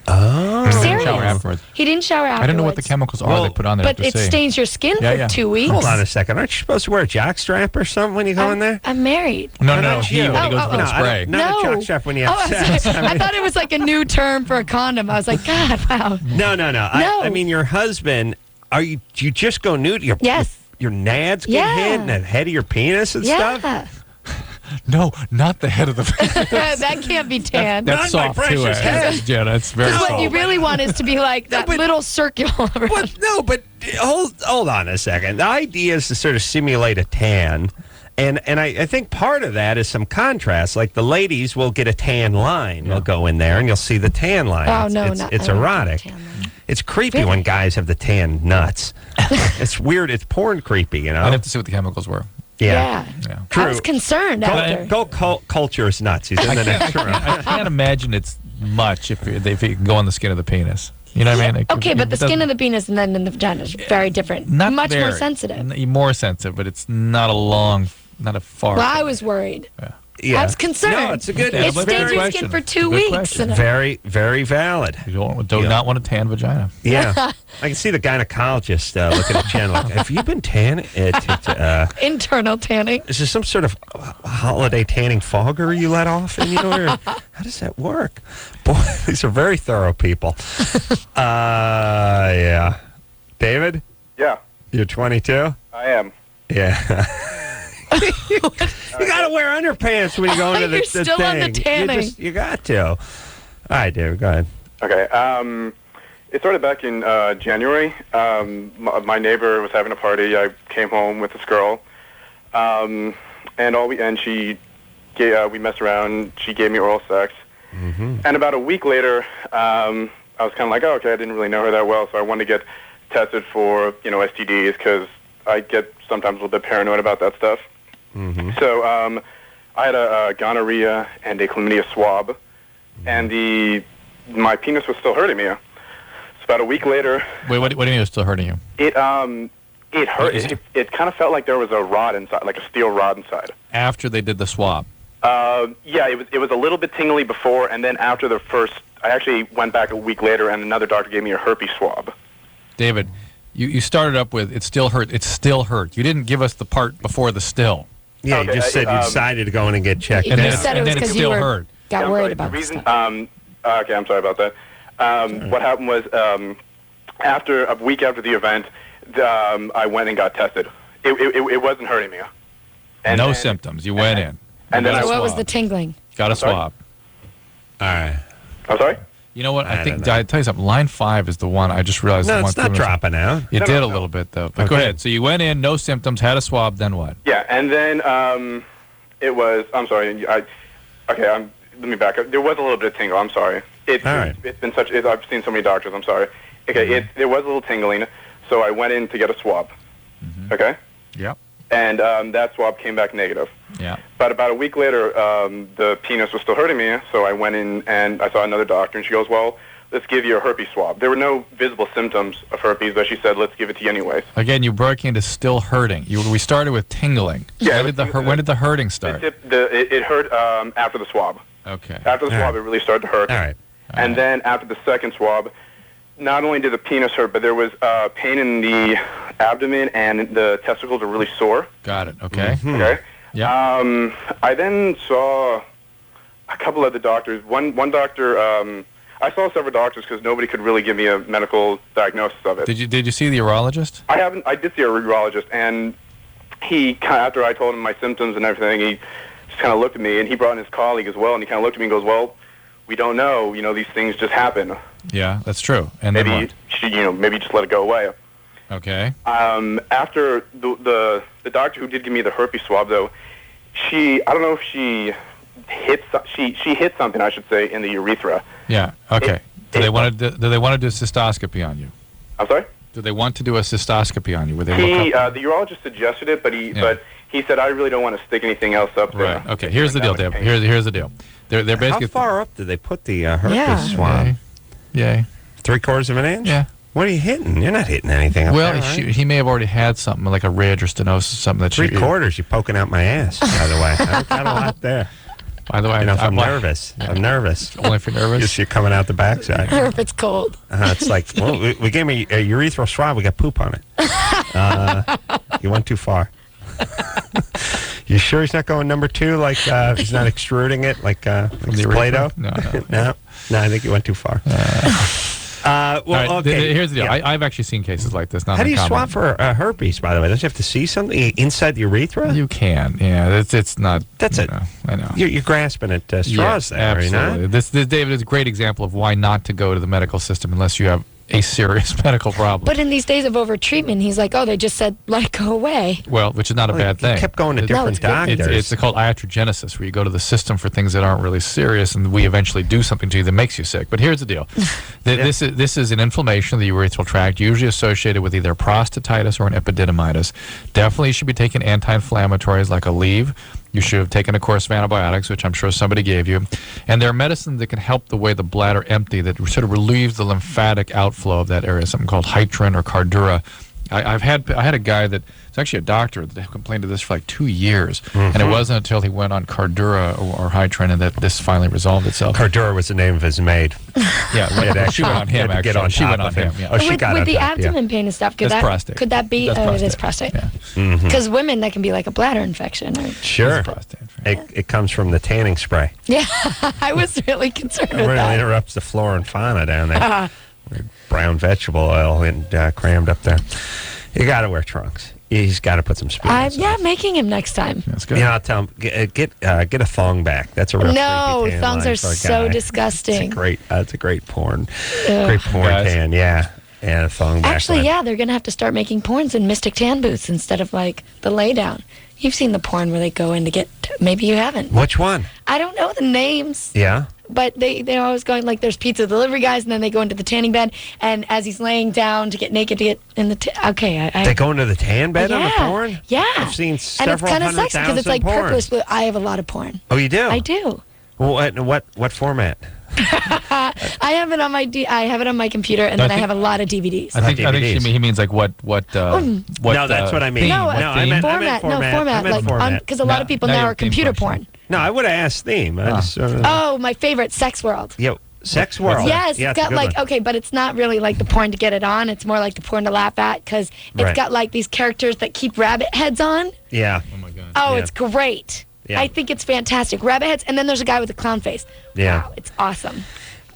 Oh. Serious. Shower afterwards. He didn't shower afterwards. I don't know what the chemicals are they put on there. But to it see. stains your skin for 2 weeks. Hold on a second. Aren't you supposed to wear a jockstrap or something when you go in there? I'm married. No, not he you. when he goes for the spray. Not a jockstrap when you have I'm sex. sorry. I thought it was like a new term for a condom. I was like, God, wow. No. I mean, your husband, do you just go nude? Yes. Your nads get Yeah. hit and the head of your penis and Yeah. stuff? No, not the head of the. That can't be tan. That's Not my soft too, precious head. Jenna. It's very What soft. you really want is to be like that little circle around. But hold on a second. The idea is to sort of simulate a tan. And I think part of that is some contrast. Like the ladies will get a tan line. They'll go in there and you'll see the tan line. Oh, it's, no, it's, not- it's I don't erotic. have a tan It's creepy when guys have the tan nuts. It's weird. It's porn creepy, you know? I'd have to see what the chemicals were. Yeah. I was concerned after. Go culture is nuts. He's in the next room. I can't imagine it's much if it can go on the skin of the penis. You know what I mean? Okay, but the skin of the penis and then in the vagina is very different. Not Much more very. sensitive. More sensitive, but it's not a far. Well, I was worried. Yeah. I was concerned. No, it's a good. It it's stains very, your skin for 2 weeks. And very, very valid. You do not want a tan vagina. Yeah, I can see the gynecologist looking at Jen like, have you been tanning? internal tanning. Is there some sort of holiday tanning fogger you let off in you? Or how does that work? Boy, these are very thorough people. Yeah. David? Yeah. You're 22? I am. Yeah. You got to wear underpants when you go into the You're still thing. on the tanning. You got to. All right, David, go ahead. Okay. It started back in January. My neighbor was having a party. I came home with this girl, and we messed around. She gave me oral sex, and about a week later, I was kind of like, oh, okay, I didn't really know her that well, so I wanted to get tested for STDs because I get sometimes a little bit paranoid about that stuff. So I had a gonorrhea and a chlamydia swab, and my penis was still hurting me. So about a week later. Wait, what do you mean it was still hurting you? It hurt. It kind of felt like there was a rod inside, like a steel rod inside. After they did the swab. Yeah, it was a little bit tingly before, and then after the first, I actually went back a week later, and another doctor gave me a herpes swab. David, you started up with it still hurt. It still hurt. You didn't give us the part before the still. Yeah, you just said you decided to go in and get checked You out. just said it was because you got worried about the it. reason. Okay, I'm sorry about that. What happened was after a week after the event, I went and got tested. It wasn't hurting me. And no symptoms. You went in. And then What was the tingling? Got a swab. All right. I'm sorry? You know what? I think I tell you something. Line 5 is the one I just realized. No, the one it's not dropping out. It did a little bit though. But go ahead. So you went in, no symptoms, had a swab. Then what? Yeah, and then it was. I'm sorry. Let me back up. There was a little bit of tingle. I'm sorry. It's been such. I've seen so many doctors. I'm sorry. Okay, there was a little tingling, so I went in to get a swab. Okay. Yep. And that swab came back negative. Yeah. But about a week later, the penis was still hurting me, so I went in and I saw another doctor, and she goes, well, let's give you a herpes swab. There were no visible symptoms of herpes, but she said, let's give it to you anyways. Again, you broke into still hurting. We started with tingling. Yeah, when did the hurting start? It hurt after the swab. Okay. After the swab, it really started to hurt. All right. And then after the second swab, not only did the penis hurt, but there was pain in the abdomen, and the testicles were really sore. Got it. Okay. Okay. Yeah. I then saw a couple other doctors. One doctor, I saw several doctors because nobody could really give me a medical diagnosis of it. Did you see the urologist? I did see a urologist, and he, after I told him my symptoms and everything, he just kind of looked at me, and he brought in his colleague as well, and he kind of looked at me and goes, well, we don't know. These things just happen. Yeah, that's true. And maybe then what? Maybe just let it go away. Okay. After the doctor who did give me the herpes swab, though, I don't know if she hit something, I should say, in the urethra. Yeah. Okay. Do they want to do a cystoscopy on you? I'm sorry? Do they want to do a cystoscopy on you? Where they the urologist suggested it, but he said I really don't want to stick anything else up there. Right. Okay. Here's the deal, Deb. Here's the deal. They're basically. How far up did they put the herpes swab? Yay. 3/4 of an inch? Yeah. What are you hitting? You're not hitting anything up well, there, right? he may have already had something like a ridge or stenosis, something that 3/4. You're poking out my ass, by the way. I've got a lot there. By the way, if I'm nervous. I'm nervous. Only if you're nervous? Just you're coming out the backside. Or if it's cold. It's like, well, we gave me a urethral swab. We got poop on it. You went too far. You sure he's not going number 2? Like he's not extruding it like Play-Doh? No. No, I think you went too far. Okay. Here's the deal. Yeah. I've actually seen cases like this. Not How do you uncommon. swab for herpes, by the way? Don't you have to see something inside the urethra? You can. Yeah, it's not. That's it. I know. You're grasping at straws there, absolutely. are you not? This David is a great example of why not to go to the medical system unless you have a serious medical problem. But in these days of overtreatment, he's like, oh, they just said, let it go away. Well, which is not a bad thing. Kept going to different doctors. It's called iatrogenesis, where you go to the system for things that aren't really serious, and we eventually do something to you that makes you sick. But here's the deal: this is an inflammation of the urethral tract, usually associated with either prostatitis or an epididymitis. Definitely, you should be taking anti-inflammatories like Aleve. You should have taken a course of antibiotics, which I'm sure somebody gave you. And there are medicines that can help the way the bladder empty, that sort of relieves the lymphatic outflow of that area, something called Hitrin or Cardura. I had a guy that it's actually a doctor that complained of this for like 2 years, and it wasn't until he went on Cardura or Hitrin and that this finally resolved itself. Cardura was the name of his maid. Yeah, she went on him. Actually, she went on him. Yeah. Oh, she with got with on the top, abdomen pain and stuff, could That's prostate. Could that be? That's It is prostate. Yeah. Because women, that can be like a bladder infection. Or, Sure. It comes from the tanning spray. yeah, I was really concerned It with really that. interrupts the flora and fauna down there. Brown vegetable oil and crammed up there. You got to wear trunks. He's got to put some speed. I'm making him next time. That's good. I'll tell him get a thong back. That's a real No, creepy tan thongs line are for a so guy. disgusting. That's a great porn. Ugh. Great porn Guys. tan. Yeah, and a thong back. Actually, line. yeah, they're gonna have to start making porns in Mystic Tan booths instead of like the lay down. You've seen the porn where they go in to get. Maybe you haven't. Which one? I don't know the names. Yeah. But they're always going, like, there's pizza delivery guys, and then they go into the tanning bed, and as he's laying down to get naked to get in the... They go into the tan bed on the Yeah. porn? Yeah. I've seen And it's several kind of hundred sexy because it's like thousand purposeless, porn. but I have a lot of porn. Oh, you do? I do. Well, what format? I have it on my computer, and then I have a lot of DVDs. I think he means like what. No, that's what I mean. theme, No, what I theme? meant format. I meant Like, format. because a lot of people now now you're are theme computer question. porn. No, I would have asked theme. I just, Oh, my favorite, Sex World. Sex World. Yes, Yeah, it's got a good like, one. okay, but it's not really like the porn to get it on. It's more like the porn to laugh at because it's Right. got like these characters that keep rabbit heads on. Yeah. Oh my God. Oh, Yeah. it's great. Yeah. I think it's fantastic. Rabbit heads, and then there's a guy with a clown face. Yeah. Wow, it's awesome.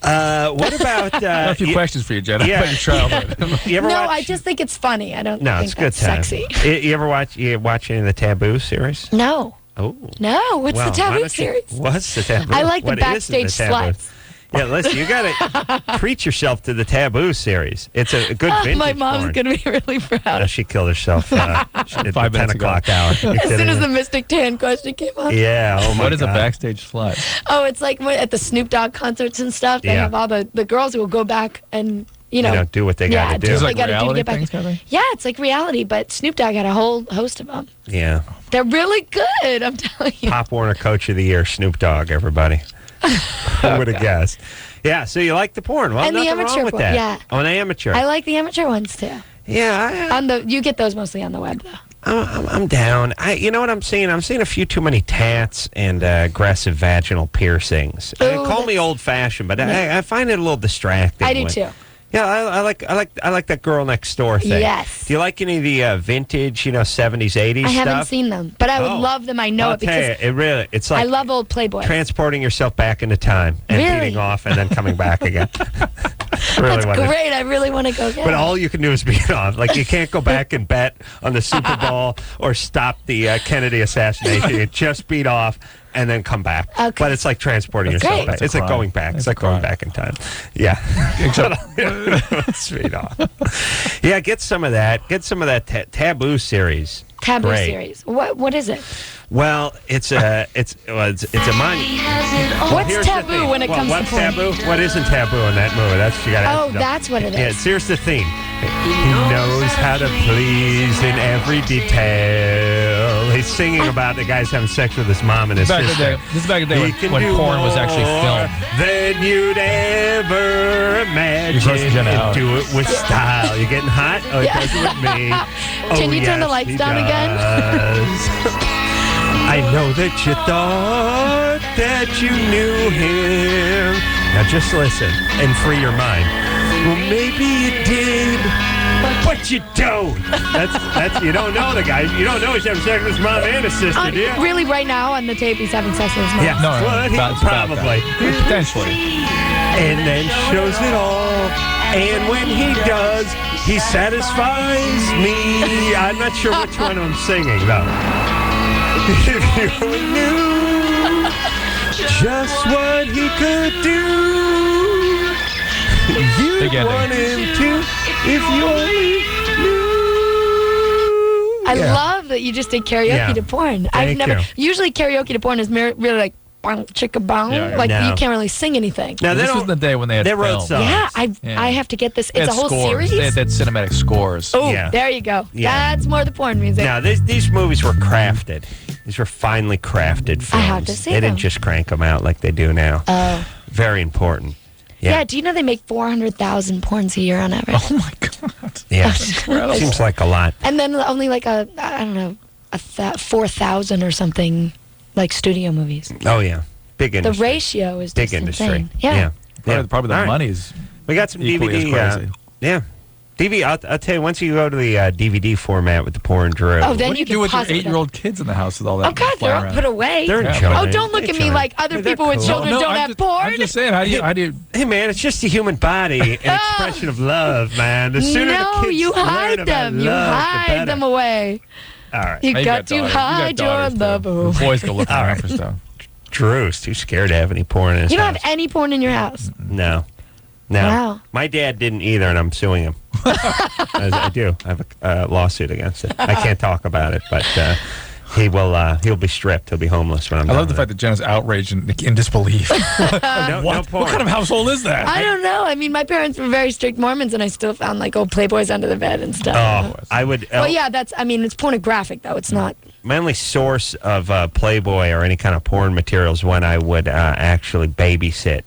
What about... I have a few questions for you, Jenna. Yeah. About your childhood. You ever No, watch... I just think it's funny. I don't No, think it's good that's time. sexy. You ever watch any of the Taboo series? No. Oh. No, what's Well, the why Taboo don't you- series? What's the Taboo? I like the What is backstage Taboo? sluts. Yeah, listen, you got to treat yourself to the Taboo series. It's a good vintage My mom's porn. going to be really proud. She killed herself at the 5 10 minutes ago. o'clock hour. You're As soon kidding as me? the Mystic Tan question came up. Yeah, oh my What is a God. backstage slut? Oh, it's like at the Snoop Dogg concerts and stuff. They Yeah. have all the girls who will go back and do what they got to do. do what like they got to do to reality get back. things, kind of thing? Yeah, it's like reality, but Snoop Dogg had a whole host of them. Yeah. They're really good, I'm telling you. Pop Warner Coach of the Year, Snoop Dogg, everybody. Who would have guessed? Yeah, so you like the porn. Well, And the nothing amateur wrong with porn, that. yeah. Oh, an amateur. I like the amateur ones too. Yeah. You get those mostly on the web though. I'm down. You know what I'm seeing? I'm seeing a few too many tats and aggressive vaginal piercings. Call me old-fashioned, but I find it a little distracting. I do too. Yeah, I like that girl next door thing. Yes. Do you like any of the vintage, 70s, 80s I stuff? haven't seen them, but I would love them. I know I'll it because tell you, it's like I love old Playboy. transporting yourself back into time and Really? beating off and then coming back again. Really That's great. I really want to go get But it. all you can do is beat off. Like, you can't go back and bet on the Super Bowl or stop the Kennedy assassination. You just beat off and then come back. Okay. But it's like transporting That's yourself great. back. It's like going back. It's like going back in time. Yeah. Speed off. Yeah, get some of that. Get some of that Taboo series. Taboo Great. series. What is it? Well, it's a monument. What's taboo when it comes to what's porn? taboo? What isn't taboo in that movie? That's what you got to Oh, that's what it is. Yeah, here's the thing. He knows how to please in every detail. He's singing about the guy's having sex with his mom and his sister. This is back in the day He can when do porn was actually more filmed. than you'd ever imagine. You're grossing Jenna And out. do it with style. You getting hot? Oh, Yeah. he does it with me. Can you turn the yes, lights he down again? does. I know that you thought that you knew him. Now just listen and free your mind. Well, maybe you did, but you don't. That's you don't know the guy. You don't know he's having sex with his mom and his sister, do you? Really, right now on the tape, he's having sex with his mom. Yeah, well, he probably. Potentially. And then shows it all. And when he does, he satisfies me. I'm not sure which one I'm singing, though. If you knew just what he could do, you'd want him to. If you only knew. I love that you just did karaoke to porn. I've Thank never. you. Usually, karaoke to porn is really like bong chicka bong. Yeah, yeah. Like No. you can't really sing anything. Now, This was the day when they had they wrote film. songs. Yeah, I have to get this. They It's had a whole scores. series. They had cinematic scores. Oh, Yeah. there you go. Yeah. That's more the porn music. Now, these movies were crafted. These were finely crafted films. I have to see They didn't them. just crank them out like they do now. Oh. Very important. Yeah. Yeah. Do you know they make 400,000 porns a year on average? Oh my god. Yeah. incredible. Seems like a lot. And then only like I don't know, 4,000 or something, like studio movies. Oh, yeah. Big The industry. ratio is Big just industry. insane. Yeah. Probably the All right. money's We got some equally DVD. as crazy. Yeah. DVD. I'll tell you, once you go to the DVD format with the porn Drew. Oh, then What do you you do can with your pause it. 8-year-old kids in the house with all that? Oh God, they're flying all around? put away. They're Yeah, enjoying Oh, it. don't look at me Enjoying like it. other They're people with cool. children don't have porn. I'm just saying, how do you Hey, man, it's just a human body, an expression of love, man. The sooner No, the kids you learn hide about them. You love, the hide better. them away. All right. You Hey, got to daughters. hide You your got love. daughters, too. Boys go looking All around right. for stuff. Drew's too scared to have any porn in his You don't house. have any porn in your house. No. No. Wow. My dad didn't either, and I'm suing him. I do. I have a lawsuit against it. I can't talk about it, but he'll be stripped. He'll be homeless when I'm I done love the with fact that Jenna's outraged and in disbelief. No what? porn. What kind of household is that? I don't know. I mean, my parents were very strict Mormons, and I still found like old Playboys under the bed and stuff. Oh, I would. Well, yeah, it's pornographic though. It's not. My only source of Playboy or any kind of porn materials when I would actually babysit.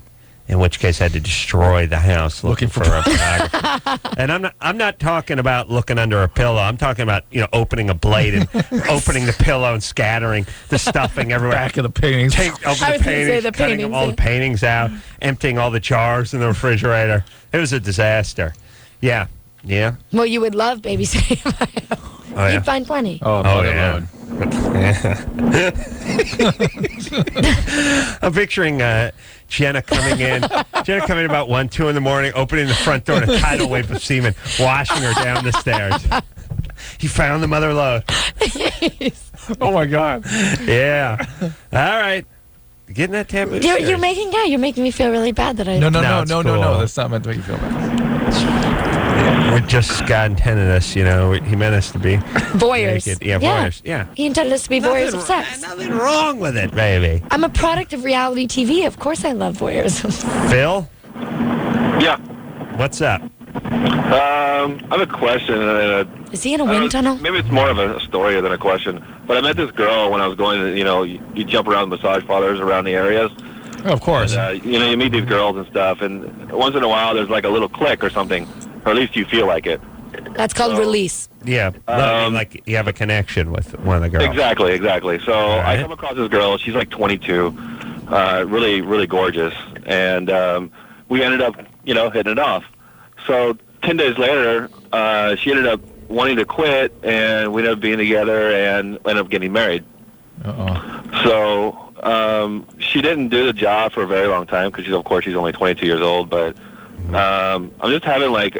In which case, I had to destroy the house looking for a pornography. And I'm not talking about looking under a pillow. I'm talking about opening a blade and opening the pillow and scattering the stuffing everywhere. Back of the paintings. Take over I was the gonna say paintings, the cutting paintings, all yeah. the paintings out, emptying all the jars in the refrigerator. It was a disaster. Yeah, yeah. Well, you would love babysitting. Oh, yeah. You'd find plenty. Oh, yeah. I'm picturing Jenna coming in about 1, 2 in the morning, opening the front door, and a tidal wave of semen washing her down the stairs. He found the mother lode. Oh my God. Yeah. All right. Getting that taboo. You're making me feel really bad that I. No. it's cool. That's not meant to make you feel bad. We're just God intended us, He meant us to be Voyeurs. naked. Yeah, voyeurs. Yeah. He intended us to be voyeurs of sex. Nothing wrong with it, baby. I'm a product of reality TV. Of course, I love voyeurism. Phil? Yeah. What's up? I have a question. Is he in a wind tunnel? Maybe it's more of a story than a question. But I met this girl when I was going to, you jump around massage parlors around the areas. Oh, of course. And, you meet these girls and stuff, and once in a while there's like a little click or something, or at least you feel like it. That's called release. Yeah, like you have a connection with one of the girls. Exactly. So I come across this girl. She's like 22, really, really gorgeous, and we ended up, hitting it off. So 10 days later, she ended up wanting to quit, and we ended up being together and ended up getting married. So she didn't do the job for a very long time because, of course, she's only 22 years old. But I'm just having like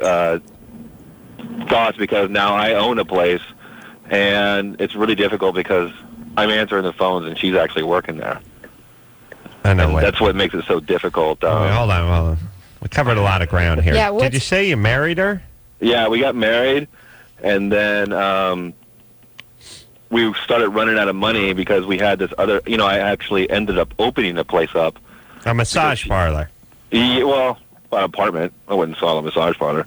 thoughts because now I own a place, and it's really difficult because I'm answering the phones and she's actually working there. I know. That's what makes it so difficult. Wait, hold on. We covered a lot of ground here. Yeah, did you say you married her? Yeah, we got married, and then we started running out of money because we had this other, I actually ended up opening the place up. A massage parlor? Well, an apartment. I wouldn't call it a massage parlor.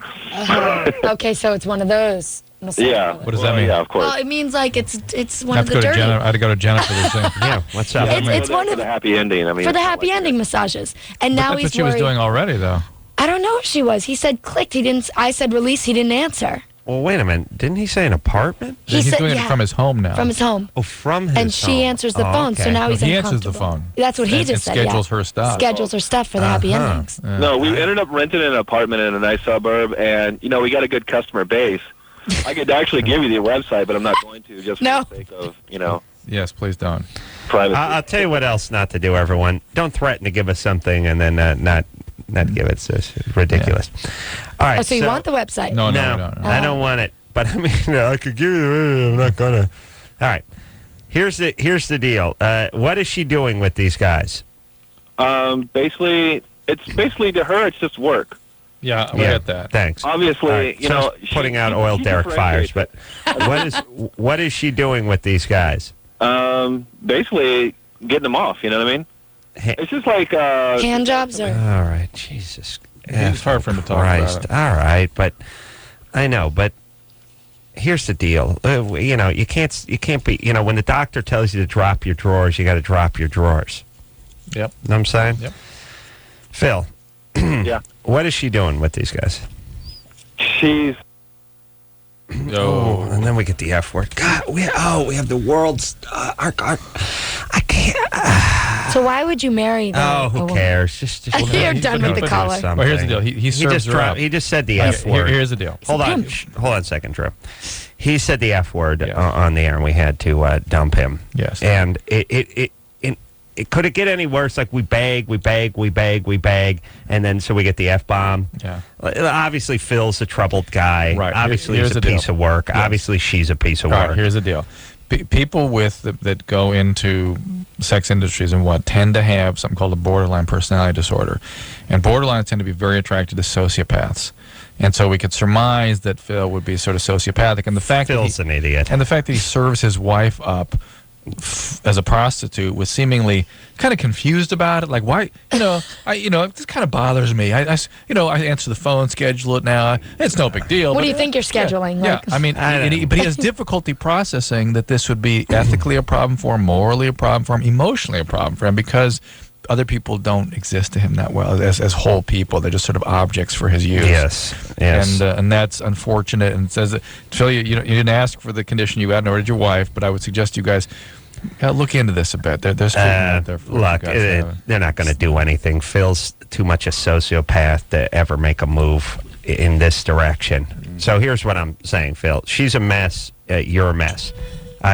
Okay, so it's one of those. Yeah. What does that mean? Yeah, of course. Well, it means like it's one I of have to the go to dirty. Jenna. I had to go to Jenna for this thing. Yeah, what's up? It's one for of the happy ending. I mean, for the happy ending massages. And now That's he's what she was worried. doing already, though. I don't know if she was. He said clicked. He didn't. I said release. He didn't answer. Well, wait a minute. Didn't he say an apartment? He's doing it from his home now. From his home. Oh, from his And she home. answers the Oh, phone, so okay. now he's He answers the uncomfortable. phone. That's what he And just said. schedules her stuff. Schedules her stuff for the happy endings. No, we ended up renting an apartment in a nice suburb, and we got a good customer base. I could actually give you the website, but I'm not going to, just for the sake of Yes, please don't. privacy. I'll tell you what else not to do, everyone. Don't threaten to give us something and then not give it. It's ridiculous. All right. Oh, so you want the website? No, I don't want it. But I mean, I could give you. I'm not gonna. All right. Here's the deal. What is she doing with these guys? Basically to her, it's just work. Yeah, we get that. Thanks. Obviously, All right, so putting out oil derrick fires, but what is she doing with these guys? Basically getting them off. You know what I mean? It's just like hand jobs or. All right, Jesus. It's hard for him to talk Christ. about it. All right, but I know, but here's the deal. You can't be. When the doctor tells you to drop your drawers, you got to drop your drawers. Yep. Know what I'm saying? Yep. Phil. Yeah. What is she doing with these guys? She's. Oh, and then we get the F word. God, we have the world's. I can't. So why would you marry them? Oh, who cares? Just You're done with the caller. Well, here's the deal. He serves her up. He just said the F word. Here's the deal. Hold on a second, Drew. He said the F word on the air, and we had to dump him. Yes. And it could it get any worse? Like we beg, and then so we get the F bomb. Yeah. Obviously, Phil's a troubled guy. Right. Obviously, Here's he's a the deal. piece of work. Yes. Obviously, she's a piece of All work. right, here's the deal. People that go into sex industries and tend to have something called a borderline personality disorder. And borderlines tend to be very attracted to sociopaths. And so we could surmise that Phil would be sort of sociopathic. And the fact Phil's an idiot. And the fact that he serves his wife up as a prostitute was seemingly kind of confused about it. Like, why, this kind of bothers me. I answer the phone, schedule it now. It's no big deal. What do you think you're scheduling? Yeah, I mean, but he has difficulty processing that this would be ethically a problem for him, morally a problem for him, emotionally a problem for him, because other people don't exist to him that well as whole people. They're just sort of objects for his use. Yes. And that's unfortunate. And it says that, Phil, you didn't ask for the condition you had, nor did your wife, but I would suggest you guys look into this a bit. There's treatment out there for look, you guys. they're not going to do anything. Phil's too much a sociopath to ever make a move in this direction. So here's what I'm saying, Phil. She's a mess. You're a mess.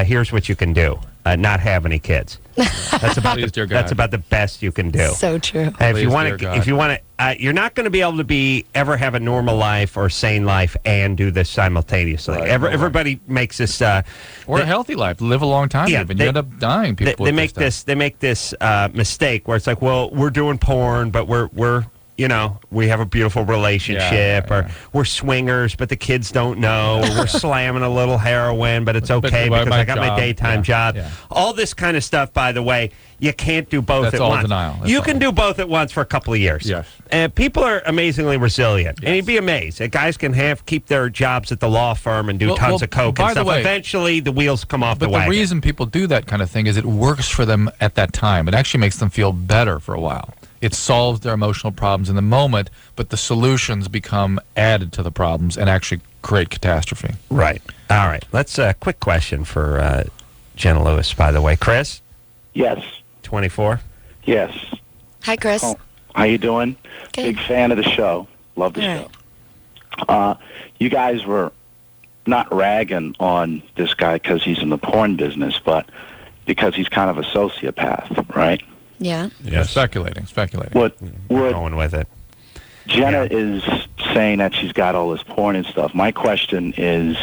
Here's what you can do. Not have any kids. That's about that's about the best you can do. So true. If you want to, you're not going to be able to ever have a normal life or sane life and do this simultaneously. Right, everybody makes this or a healthy life, live a long time. Yeah, even you end up dying. They make this mistake where it's like, well, we're doing porn, but we're we have a beautiful relationship, or we're swingers, but the kids don't know, or we're slamming a little heroin, but it's okay because I got my daytime job. Yeah. All this kind of stuff, by the way, you can't do both That's at all once. denial. That's You all. can do both at once for a couple of years. Yes. And people are amazingly resilient. And you'd be amazed that guys can keep their jobs at the law firm and do tons of coke and by the stuff. way- Eventually, the wheels come off But the the wagon. reason people do that kind of thing is it works for them at that time. It actually makes them feel better for a while. It solves their emotional problems in the moment, but the solutions become added to the problems and actually create catastrophe. Right. All right. Let's quick question for Jenna Lewis, by the way. Chris? Yes. 24? Yes. Hi, Chris. How you doing? Good. Big fan of the show. Love the show. You guys were not ragging on this guy because he's in the porn business, but because he's kind of a sociopath, right? Yeah. Yeah, speculating. What going with it. Jenna is saying that she's got all this porn and stuff. My question is,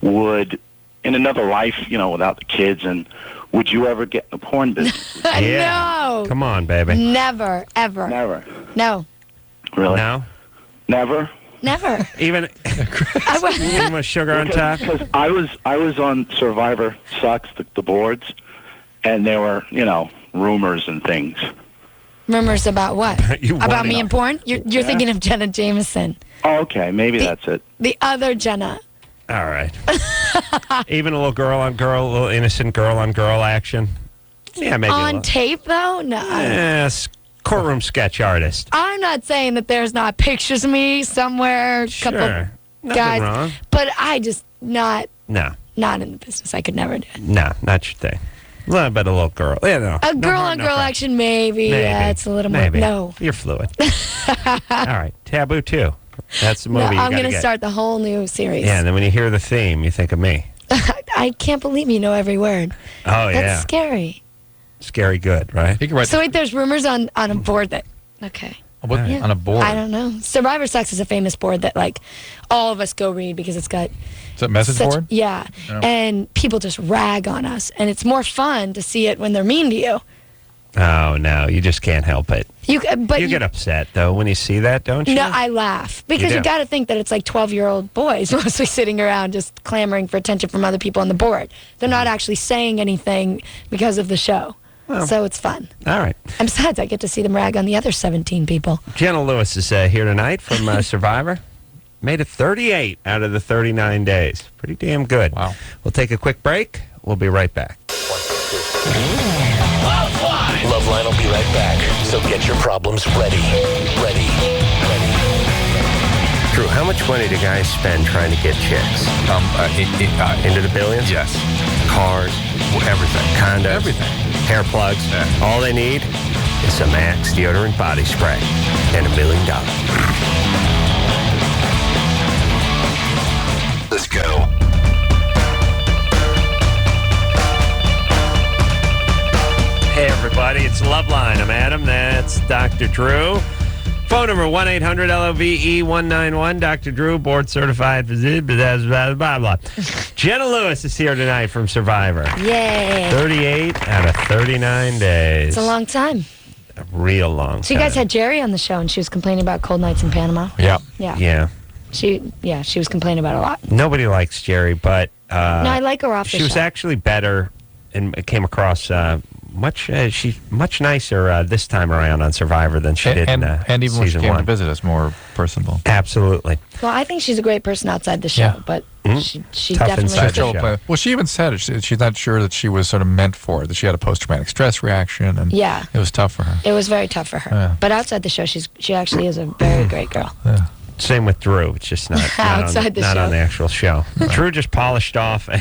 would, in another life, without the kids, and would you ever get in the porn business? No. Come on, baby. Never, ever. Never. No. Really? No? Never? Never. Even with sugar on top? Because I was on Survivor Sucks, the boards, and there were, rumors and things. Rumors about what? About me and porn? You're thinking of Jenna Jameson. Oh, okay. Maybe that's it. The other Jenna. All right. Even a little girl on girl, a little innocent girl on girl action. Yeah, maybe. On tape, though? No. Yes. Courtroom sketch artist. I'm not saying that there's not pictures of me somewhere. Couple Nothing guys. wrong. But I just not No. in the business. I could never do it. No, not your thing. A little bit a little girl. Yeah, no. A girl on girl action, maybe. Yeah, it's a little more. Maybe. No. You're fluid. All right. Taboo 2. That's the movie No, you I'm gotta going to get. start the whole new series. Yeah, and then when you hear the theme, you think of me. I can't believe you know every word. Oh, yeah. That's scary. Scary good, right? So wait, there's rumors on a board that. Okay. Yeah. On a board? I don't know. Survivor Sucks is a famous board that all of us go read because it's got. Is it a message board? Yeah. Yeah. And people just rag on us, and it's more fun to see it when they're mean to you. Oh, no. You just can't help it. You get upset, though, when you see that, don't you? No, I laugh because you do. got to think that it's like 12-year-old boys mostly sitting around just clamoring for attention from other people on the board. They're not actually saying anything because of the show. Well, so it's fun. All right. And besides, I get to see them rag on the other 17 people. Jenna Lewis is here tonight from Survivor. Made it 38 out of the 39 days. Pretty damn good. Wow. We'll take a quick break. We'll be right back. LoveLine will be right back. So get your problems ready. Drew, how much money do guys spend trying to get chicks? Into the billions? Yes. Cars? Everything. Condos? Everything. Hair plugs? Yeah. All they need is some Axe deodorant body spray and $1 million. Let's go. Hey, everybody, it's LoveLine. I'm Adam. That's Dr. Drew. Phone number 1-800-LOVE-191. Dr. Drew, board certified physician, blah, blah, blah. Jenna Lewis is here tonight from Survivor. Yay. 38 out of 39 days. It's a long time. A real long So you guys had Jerry on the show, and she was complaining about cold nights in Panama. Yeah. Yeah. Yeah. She was complaining about it a lot. Nobody likes Jerry, but... No, I like her off the She was show. actually better and came across much nicer this time around on Survivor than she did in and even when she season came 1. to visit us, more personable. Absolutely. Well, I think she's a great person outside the show, Yeah. but she Tough definitely... inside the show. Well, she even said it. She's not sure that she was sort of meant for it, that she had a post-traumatic stress reaction, and Yeah. it was tough for her. It was very tough for her. Yeah. But outside the show, she actually is a very great girl. Same with Drew. It's just not Outside the not show. on the actual show. Drew just polished off a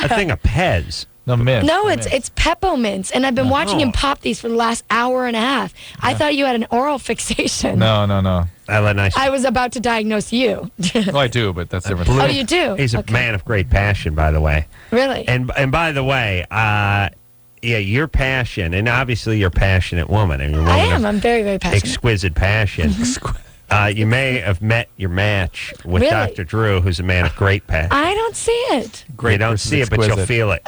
thing of Pez. No mint. No, it's peppermints, and I've been watching him pop these for the last hour and a half. I thought you had an oral fixation. No. I was about to diagnose you. Well, I do, but that's different. Oh, you do? He's a man of great passion, by the way. Really? And by the way, your passion, and obviously you're a passionate woman. And you're a I woman am. of I'm very, very passionate. exquisite passion. You may have met your match with Really? Dr. Drew, who's a man of great passion. I don't see it. You don't see it, but you'll exquisite. feel it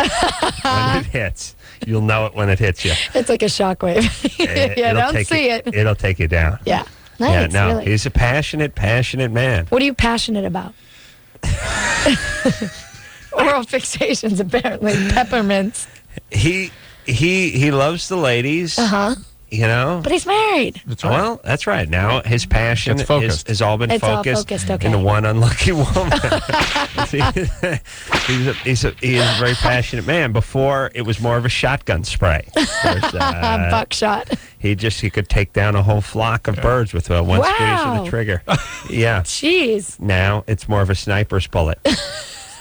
when it hits. You'll know it when it hits you. It's like a shockwave. Yeah, don't see it. It'll take you down. Yeah. Nice, no, really. he's a passionate man. What are you passionate about? Oral fixations, apparently. Peppermints. He loves the ladies. Uh-huh. You know? But he's married. That's right. Well, that's right. Now his passion has all been focused okay. into one unlucky woman. He's a very passionate man. Before, it was more of a shotgun spray. Buckshot. He could take down a whole flock of birds with one squeeze of the trigger. Yeah. Jeez. Now it's more of a sniper's bullet.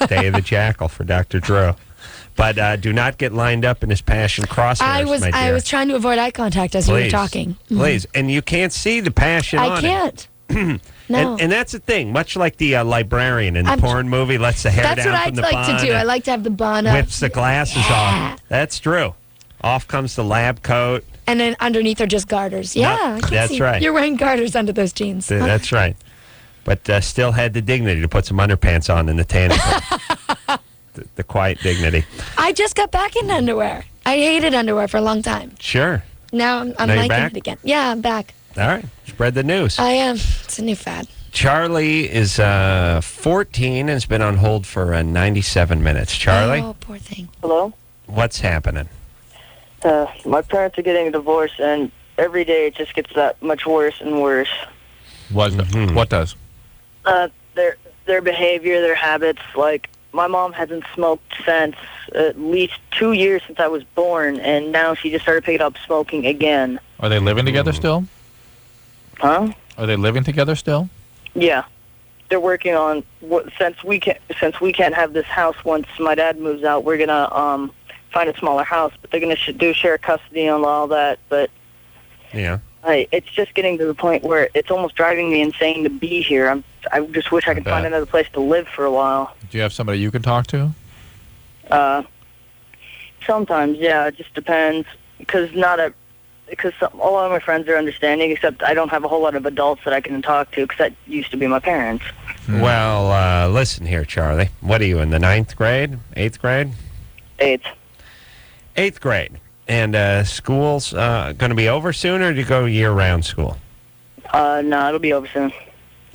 Day of the Jackal for Dr. Drew. But do not get lined up in his passion crosshairs, I was trying to avoid eye contact as you were talking. Please. And you can't see the passion on it. I can't. No. And that's the thing. Much like the librarian in the porn movie lets the hair down from the bun. That's what I'd like to do. I like to have the bun up. Whips the glasses off. That's true. Off comes the lab coat. And then underneath are just garters. Yeah, I can that's see. right. You're wearing garters under those jeans. That's right. But still had the dignity to put some underpants on in the tanning bed. The quiet dignity. I just got back in underwear. I hated underwear for a long time. Sure. Now I'm you're liking back? it again. Yeah, I'm back. All right. Spread the news. I am. It's a new fad. Charlie is 14 and has been on hold for 97 minutes. Charlie? Oh, poor thing. Hello? What's happening? My parents are getting a divorce, and every day it just gets that much worse and worse. What does? Their behavior, their habits. Like, my mom hasn't smoked since at least 2 years since I was born, and now she just started picking up smoking again. Are they living together still? Huh? Are they living together still? Yeah. They're working on since we can't have this house once my dad moves out. We're gonna find a smaller house, but they're gonna do share custody and all that. But yeah, it's just getting to the point where it's almost driving me insane to be here. I just wish I could find another place to live for a while. Do you have somebody you can talk to? Sometimes, yeah. It just depends because a lot of my friends are understanding, except I don't have a whole lot of adults that I can talk to because that used to be my parents. Well, listen here, Charlie. What are you, in the 9th grade? 8th grade? 8th grade. And school's going to be over soon, or do you go year-round school? No, it'll be over soon.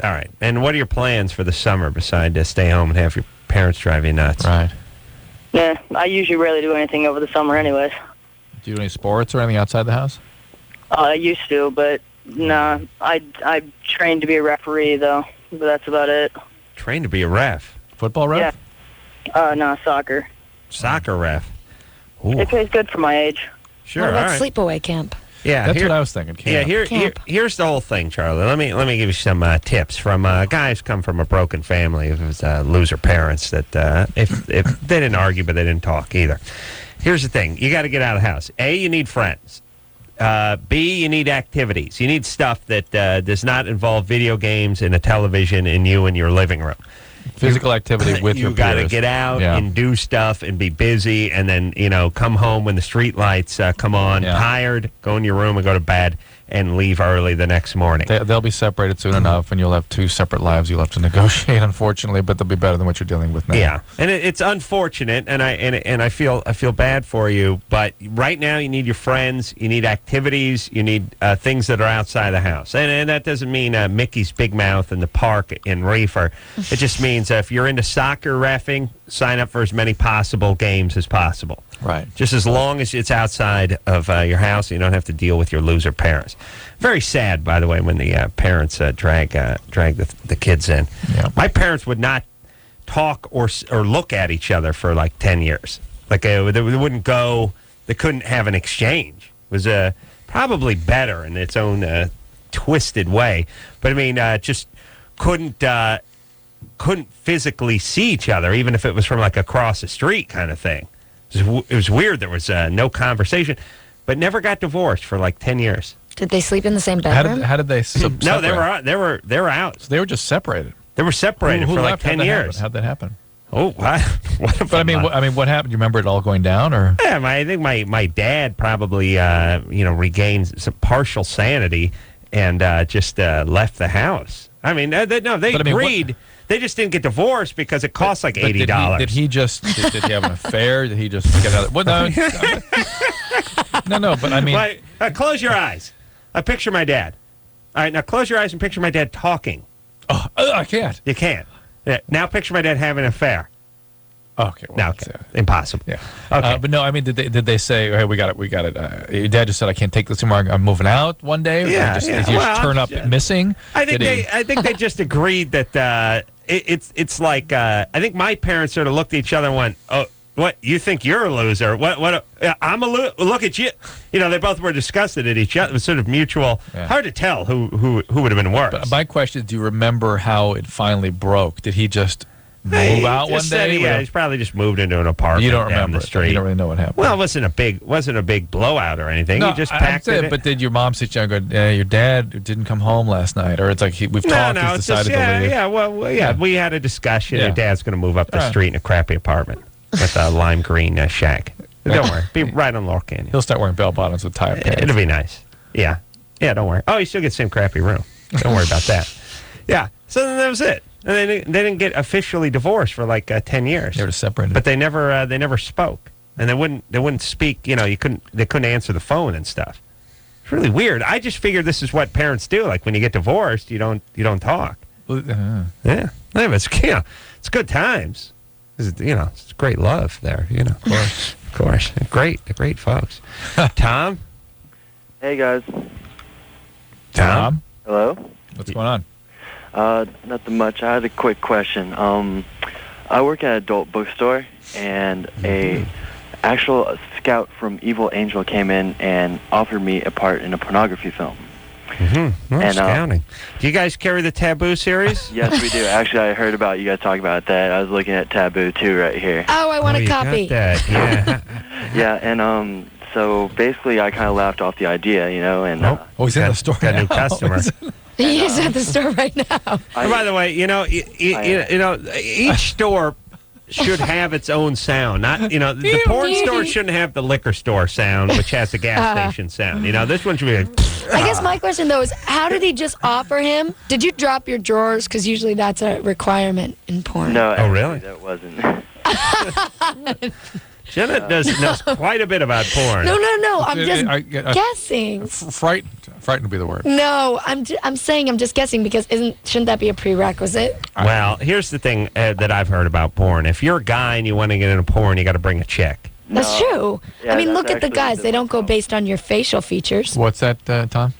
All right. And what are your plans for the summer besides to stay home and have your parents drive you nuts? Right. Yeah, I usually rarely do anything over the summer anyways. Do you do any sports or anything outside the house? I used to, but nah. I trained to be a referee, though. But that's about it. Trained to be a ref? Football ref? Yeah. No, soccer. Soccer ref? Ooh. It pays good for my age. Sure, What about all right. sleepaway camp? Yeah, That's what I was thinking. Camp. Yeah, here's the whole thing, Charlie. Let me give you some tips from guys come from a broken family of loser parents that if they didn't argue but they didn't talk either. Here's the thing: you got to get out of the house. A, you need friends. B, you need activities. You need stuff that does not involve video games and a television and you in your living room. Physical activity with your You got to peers. get out and do stuff and be busy, and then come home when the street lights come on. Tired, go in your room and go to bed, and leave early the next morning. They'll be separated soon enough, and you'll have two separate lives you'll have to negotiate. Unfortunately, but they'll be better than what you're dealing with now. Yeah, and it's unfortunate, and I feel bad for you. But right now, you need your friends, you need activities, you need things that are outside the house, and that doesn't mean Mickey's Big Mouth in the park in Reefer. It just means if you're into soccer reffing, sign up for as many possible games as possible. Right. Just as long as it's outside of your house, you don't have to deal with your loser parents. Very sad, by the way, when the parents drag the kids in. Yeah. My parents would not talk or look at each other for like 10 years. Like they wouldn't go. They couldn't have an exchange. It was probably better in its own twisted way. But I mean, just couldn't physically see each other, even if it was from like across the street kind of thing. It was weird. There was no conversation, but never got divorced for like 10 years. Did they sleep in the same bedroom? How did they? No, they were out. They were out. So they were just separated. They were separated Who for like left? 10 years. How'd that happen? Oh, what? But I mean, what happened? You remember it all going down, or? Yeah, I think my dad probably regained some partial sanity and just left the house. I mean, they agreed. They just didn't get divorced because it costs like $80. Did he have an affair? Did he just get out of well, no, but I mean... close your eyes. I picture my dad. All right, now close your eyes and picture my dad talking. Oh, I can't. You can't. Yeah, now picture my dad having an affair. Okay. Well, no, okay. Impossible. Yeah. Okay. But no, I mean, did they say, hey, we got it. Your dad just said, I can't take this anymore. I'm moving out one day. Or Yeah. Did he just turn up missing? I think they just agreed that it's like I think my parents sort of looked at each other and went, oh, what, you think you're a loser? I'm a loser? Look at you. You know, they both were disgusted at each other. It was sort of mutual. Yeah. Hard to tell who would have been worse. But my question is, do you remember how it finally broke? Did he just move out one day? He's probably just moved into an apartment. You don't down remember the street. You don't really know what happened. Well, it wasn't a big blowout or anything. No, He just packed it. But did your mom sit down and go, your dad didn't come home last night? Or it's like we've talked, he's decided to leave? Yeah, we had a discussion. Yeah. Your dad's going to move up the street in a crappy apartment with a lime green shack. Don't worry. Be right on Laurel Canyon. He'll start wearing bell bottoms with tire pants. It'll be nice. Yeah. Yeah, don't worry. Oh, you still get the same crappy room. Don't worry about that. Yeah. So then that was it. And they didn't get officially divorced for like 10 years. They were separated. But they never spoke. And they wouldn't speak, you know, they couldn't answer the phone and stuff. It's really weird. I just figured this is what parents do. Like when you get divorced, you don't talk. Yeah. It's good times. It's great love there, Of course. Great folks. Tom? Hey, guys. Tom? Hello? What's going on? Nothing much. I had a quick question. I work at an adult bookstore, and a actual scout from Evil Angel came in and offered me a part in a pornography film. Scouting. Do you guys carry the Taboo series? Yes, we do. Actually, I heard about you guys talking about that. I was looking at Taboo 2 right here. Oh, I want a copy. Got that. Yeah. Yeah, and so basically I kind of laughed off the idea, and... he's in the store got a new now. customer. He's at the store right now. And by the way, each store should have its own sound. Not, the porn store shouldn't have the liquor store sound, which has the gas station sound. This one should be like... I guess my question, though, is how did he just offer him? Did you drop your drawers? Because usually that's a requirement in porn. No, oh, really? That wasn't. Jenna knows quite a bit about porn. No. I'm just guessing. Frightened would be the word. No, I'm saying I'm just guessing because shouldn't that be a prerequisite? Well, here's the thing that I've heard about porn. If you're a guy and you want to get into porn, you got to bring a chick. That's true. Yeah, I mean, look at the guys. They don't go based on your facial features. What's that, Tom?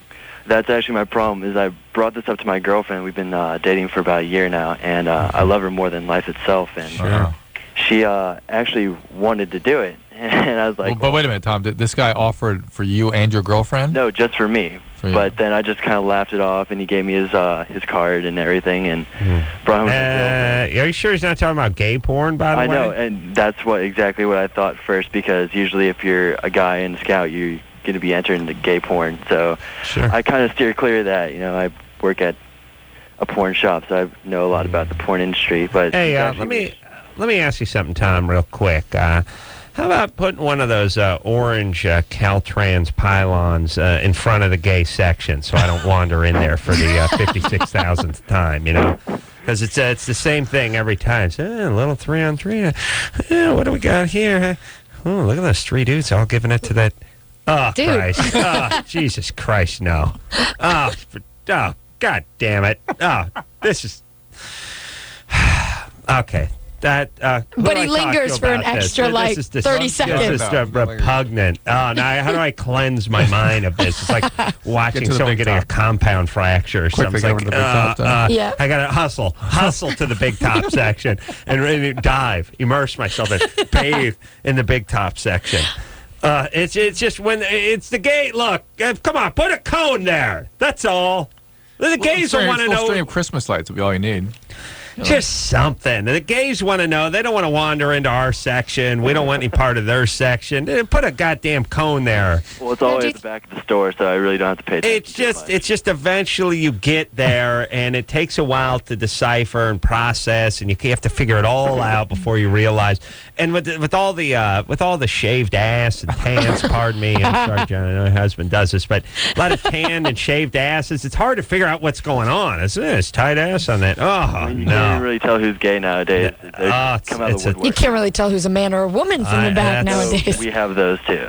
That's actually my problem, is I brought this up to my girlfriend. We've been dating for about a year now, and I love her more than life itself. And she actually wanted to do it. And I was like... But wait a minute, Tom. Did this guy offered for you and your girlfriend? No, just for me. But then I just kind of laughed it off, and he gave me his card and everything, and brought him. Are you sure he's not talking about gay porn, by the way? I know, and that's exactly what I thought first, because usually if you're a guy in Scout, you're going to be entering into gay porn. So I kind of steer clear of that. I work at a porn shop, so I know a lot about the porn industry. But hey, let me ask you something, Tom, real quick. How about putting one of those orange Caltrans pylons in front of the gay section so I don't wander in there for the 56,000th time, Because it's the same thing every time. It's a little 3-on-3. What do we got here? Oh, look at those three dudes all giving it to that. Oh, Dude. Christ. Oh, Jesus Christ, no. Oh, God damn it. Oh, this is... Okay. But he lingers for an extra, 30 seconds. This is repugnant. Oh, now how do I cleanse my mind of this? It's like watching someone getting a compound fracture or something. It's like, I got to hustle to the big top section and really dive, immerse myself in, bathe in the big top section. It's just when it's the gay, look, come on, put a cone there. That's all. The gays will want to know. A string of Christmas lights would be all you need. Just something. The gays want to know. They don't want to wander into our section. We don't want any part of their section. Put a goddamn cone there. Well, it's always at the back of the store, so I really don't have to pay attention. It's just eventually you get there, and it takes a while to decipher and process, and you have to figure it all out before you realize. And with all the shaved ass and tans, pardon me, I'm sorry, John, I know my husband does this, but a lot of tan and shaved asses, it's hard to figure out what's going on. It's tight ass on that. Oh, no. can't even really tell who's gay nowadays. They come out of the woodwork. You can't really tell who's a man or a woman from the back nowadays. We have those too.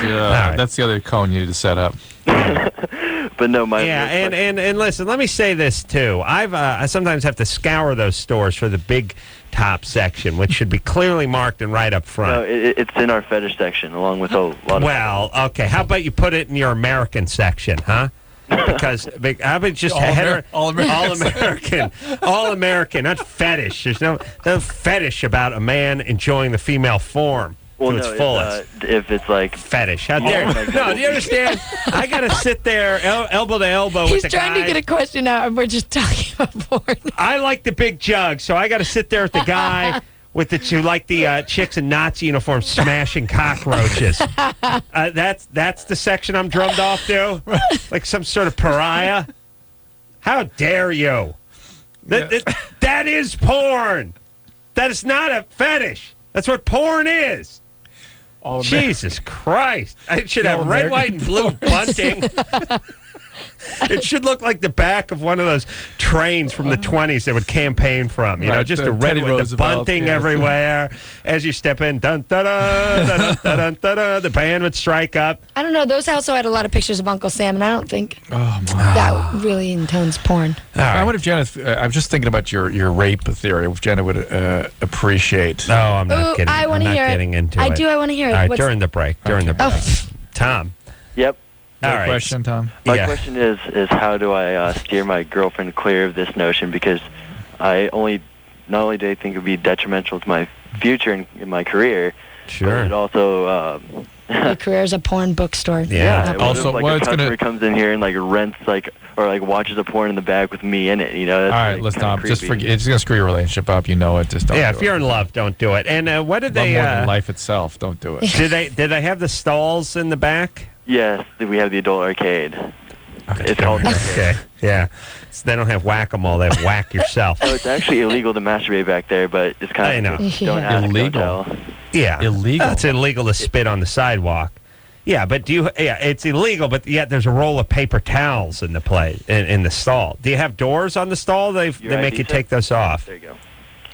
That's the other cone you need to set up. But no, and listen, let me say this too. I sometimes have to scour those stores for the big top section, which should be clearly marked and right up front. No, it's in our fetish section, along with a lot of... Well, okay. How about you put it in your American section, huh? Because how about just all American, not fetish. There's no fetish about a man enjoying the female form. Well, to its fullest. If it's like fetish, how dare you? No, do you understand? I gotta sit there elbow to elbow with the guy. He's trying to get a question out, and we're just talking about porn. I like the big jug, so I gotta sit there with the guy with who like the chicks in Nazi uniforms smashing cockroaches. That's the section I'm drummed off to, like some sort of pariah. How dare you? That is porn. That is not a fetish. That's what porn is. Jesus Christ. It should have red, white, and blue bunting. It should look like the back of one of those trains from the 20s they would campaign from. You know, just the red with the bunting everywhere. As you step in, dun, dun, dun, dun, dun, dun, dun, the band would strike up. I don't know. Those also had a lot of pictures of Uncle Sam, and I don't think that really intones porn. I wonder if Jenna, I'm just thinking about your rape theory, if Jenna would appreciate. No, I'm not kidding. I want to hear getting it. into it. I want to hear it. All right, during the break. Tom. Yep. All question, Tom? My question is how do I steer my girlfriend clear of this notion? Because not only do I think it would be detrimental to my future in my career, but it also... Your career is a porn bookstore. Yeah. Also, a customer comes in here and rents or watches a porn in the back with me in it. You know. That's all right, listen, Tom. Just forget. It's gonna screw your relationship up. You know it. Just don't. If you're in love, don't do it. And what did they? More than life itself. Don't do it. Did they have the stalls in the back? Yes, we have the adult arcade. It's called Okay. Yeah. So they don't have whack-a-mole. They have whack yourself. So it's actually illegal to masturbate back there, but it's kind of don't ask, illegal. Don't tell. Yeah, illegal. It's illegal to spit on the sidewalk. Yeah, but it's illegal, but yet there's a roll of paper towels in the in the stall. Do you have doors on the stall? They make you take those off. There you go.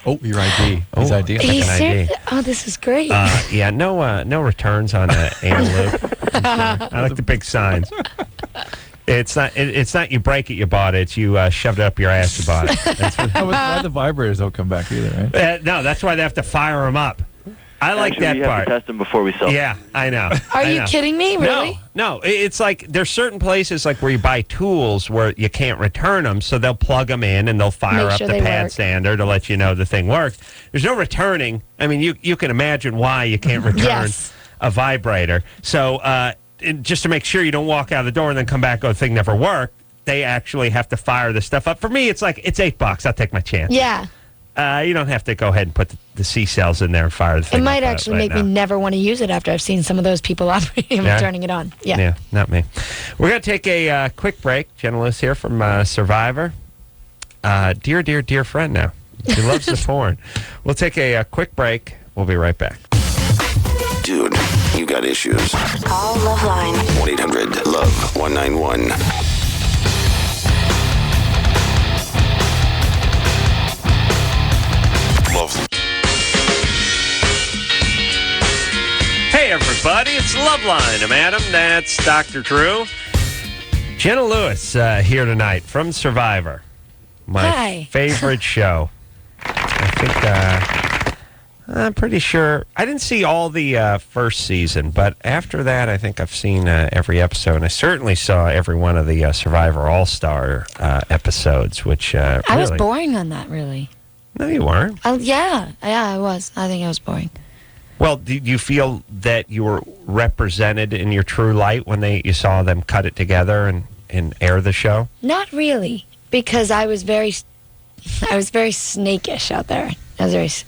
Oh, your ID. His ID. ID. Oh, this is great. Yeah, no returns on anal lube. I like the big signs. It's not you break it, you bought it. It's you shoved it up your ass, you bought it. That's why the vibrators don't come back either, right? No, that's why they have to fire them up. I like that we part. Have to test them before we sell. Yeah, I know. Are you kidding me? Really? No. It's like there's certain places like where you buy tools where you can't return them, so they'll plug them in and they'll fire up the pad sander to let you know the thing works. There's no returning. I mean, you can imagine why you can't return a vibrator. So just to make sure you don't walk out the door and then come back, the thing never worked, they actually have to fire the stuff up. For me, it's like, it's $8. I'll take my chance. Yeah. You don't have to go ahead and put the C cells in there and fire the thing. It might actually make me never want to use it after I've seen some of those people operating and turning it on. Yeah, not me. We're going to take a quick break. Jenna Lewis here from Survivor. Dear friend now. She loves the porn. We'll take a quick break. We'll be right back. Dude, you got issues. Call LoveLine. 1-800-LOVE-191. Hey, everybody, it's LoveLine. I'm Adam. That's Dr. Drew. Jenna Lewis here tonight from Survivor. My favorite show. I think, I'm pretty sure. I didn't see all the first season, but after that, I think I've seen every episode. And I certainly saw every one of the Survivor All-Star episodes, which I was boring on that, really. No, you weren't. Yeah, I was. I think I was boring. Well, did you feel that you were represented in your true light when you saw them cut it together and air the show? Not really, because I was very snakish out there. I was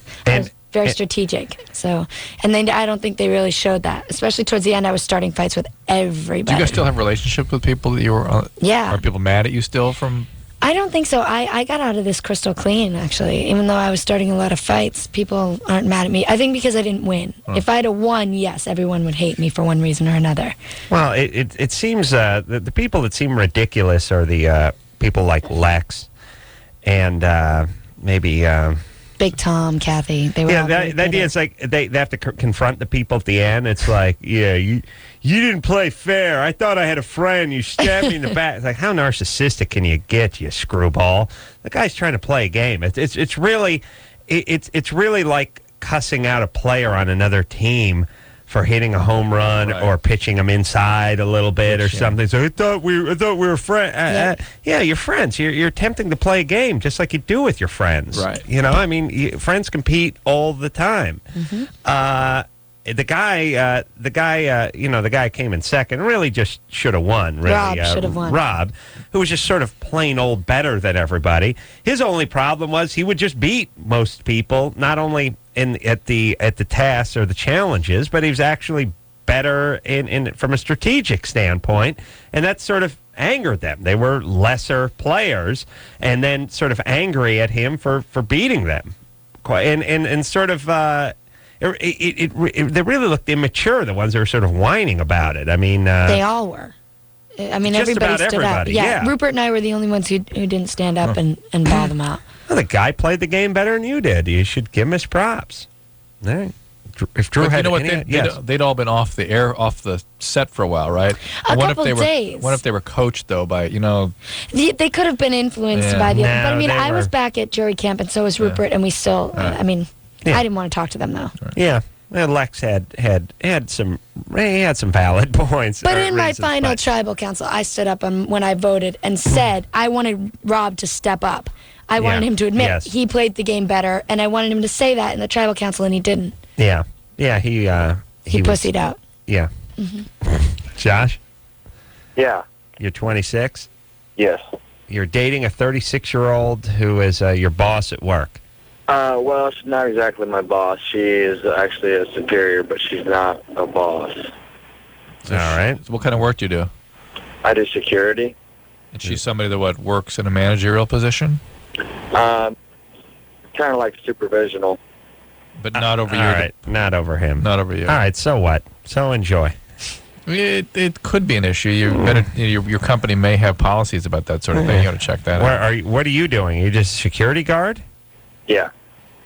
very strategic. So, and then I don't think they really showed that. Especially towards the end, I was starting fights with everybody. Do you guys still have relationships with people that you were? Yeah. Are people mad at you still from? I don't think so. I got out of this crystal clean, actually. Even though I was starting a lot of fights, people aren't mad at me. I think because I didn't win. If I'd have won, yes, everyone would hate me for one reason or another. Well, it seems the people that seem ridiculous are the people like Lex and maybe. Big Tom, Kathy. They were all the idea is like they have to confront the people at the end. It's like, you didn't play fair. I thought I had a friend. You stabbed me in the back. It's like, how narcissistic can you get, you screwball? The guy's trying to play a game. It's really like cussing out a player on another team for hitting a home run or pitching them inside a little bit or something. So I thought we were friends. Yeah, you're friends. You're attempting to play a game just like you do with your friends. Right. You know, I mean, friends compete all the time. The guy came in second. Really, just should have won. Really, Rob should have won. Rob, who was just sort of plain old better than everybody. His only problem was he would just beat most people, not only at the tasks or the challenges, but he was actually better in from a strategic standpoint, and that sort of angered them. They were lesser players, and then sort of angry at him for beating them, and sort of. They really looked immature, the ones that were sort of whining about it. I mean... they all were. I mean, just everybody about stood everybody, up. yeah. Rupert and I were the only ones who didn't stand up and bawl them out. Well, the guy played the game better than you did. You should give him his props. All right. If Drew But had you know what? yes. They'd all been off the set for a while, right? A couple days. What if they were coached, though, by, They could have been influenced by the other. But I mean, I was back at jury camp, and so was Rupert, and we still, I mean, I didn't want to talk to them, though. Yeah. Well, Lex had some valid points. But in my final tribal council, I stood up when I voted and said I wanted Rob to step up. I wanted him to admit he played the game better, and I wanted him to say that in the tribal council, and he didn't. Yeah, he pussied out. Yeah. Josh? Yeah. You're 26? Yes. You're dating a 36-year-old who is your boss at work. Well, she's not exactly my boss. She is actually a superior, but she's not a boss. All right. So what kind of work do you do? I do security. And she's somebody that, works in a managerial position? Kind of like supervisional. But not over you. All right. Not over him. Not over you. All right. So what? So enjoy. It could be an issue. Your company may have policies about that sort of thing. You got to check that out. What are you doing? Are you just a security guard? Yeah.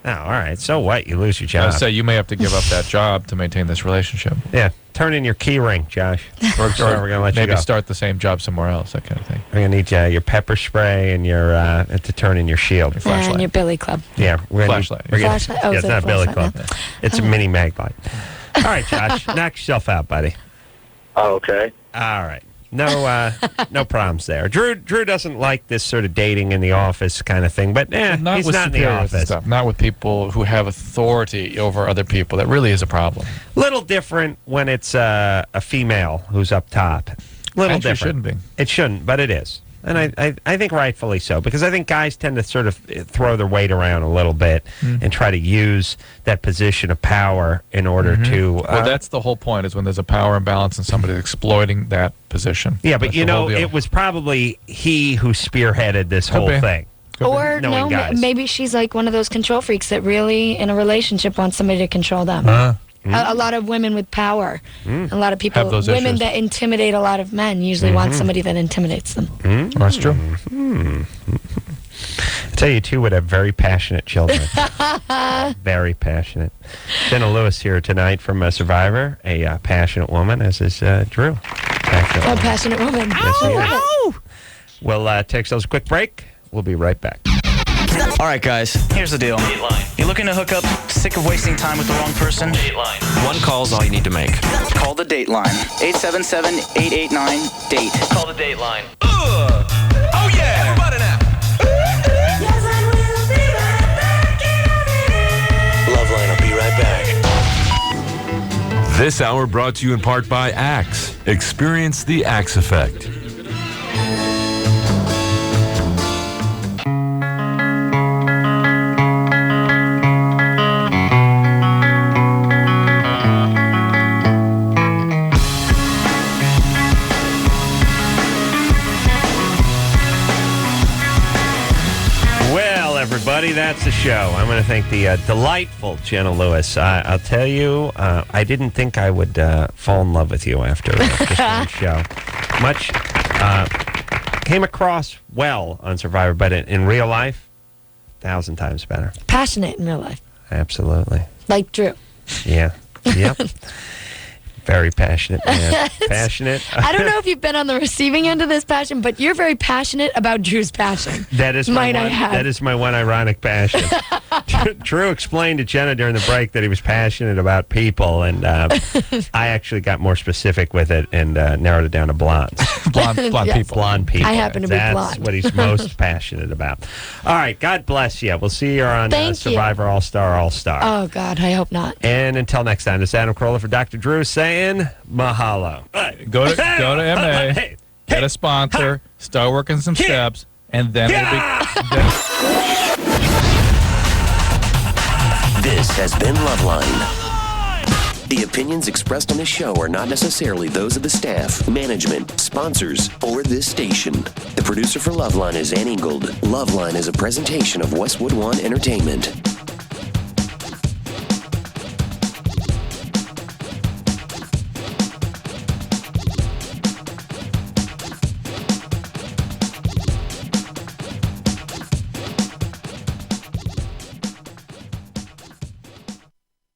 Oh, all right. So what? You lose your job. So you may have to give up that job to maintain this relationship. Yeah. Turn in your key ring, Josh. Or we're going to let you go. Maybe start the same job somewhere else, that kind of thing. We're going to need your pepper spray and your to turn in your shield. Your flashlight. And your billy club. Yeah. Flashlight. Flashlight? Oh, yeah, it's not a billy club. Yeah. It's a mini mag light. All right, Josh. Knock yourself out, buddy. Oh, okay. All right. No problems there. Drew doesn't like this sort of dating in the office kind of thing, but he's not in the office. Not with people who have authority over other people. That really is a problem. Little different when it's a female who's up top. Little different. It shouldn't be. It shouldn't, but it is. And I think rightfully so, because I think guys tend to sort of throw their weight around a little bit and try to use that position of power in order to... well, that's the whole point, is when there's a power imbalance and somebody's exploiting that position. Yeah, but it was probably he who spearheaded this whole thing. Or no, maybe she's like one of those control freaks that really, in a relationship, wants somebody to control them. A lot of women with power, a lot of people, women issues. that intimidate a lot of men, usually want somebody that intimidates them. That's true. I tell you, two would have very passionate children. Very passionate. Jenna Lewis here tonight from Survivor, a passionate woman, as is Drew. Passionate woman. Yes, he is. We'll take ourselves a quick break. We'll be right back. All right, guys, here's the deal. You're looking to hook up, sick of wasting time with the wrong person? One call's all you need to make. Call the date line. 877-889-DATE. Call the date line. Oh, yeah, everybody now. LoveLine will be right back. This hour brought to you in part by Axe. Experience the Axe effect. Everybody, that's the show. I'm going to thank the delightful Jenna Lewis. I'll tell you, I didn't think I would fall in love with you after this one show. Much came across well on Survivor, but in real life, 1,000 times better. Passionate in real life. Absolutely. Like Drew. Yeah. Yep. Very passionate, man. Passionate. I don't know if you've been on the receiving end of this passion, but you're very passionate about Drew's passion. That is my one ironic passion. Drew explained to Jenna during the break that he was passionate about people, and I actually got more specific with it and narrowed it down to blondes. Blonde Yes. people. Blonde people. I happen to be That's blonde. what he's most passionate about. All right. God bless you. We'll see you on Thank you. Survivor All-Star. Oh, God, I hope not. And until next time, this is Adam Carolla for Dr. Drew saying mahalo. Go to MA, get a sponsor, start working some steps, and then it'll be. This has been LoveLine. The opinions expressed on this show are not necessarily those of the staff, management, sponsors, or this station. The producer for LoveLine is Ann Ingold. LoveLine is a presentation of Westwood One Entertainment.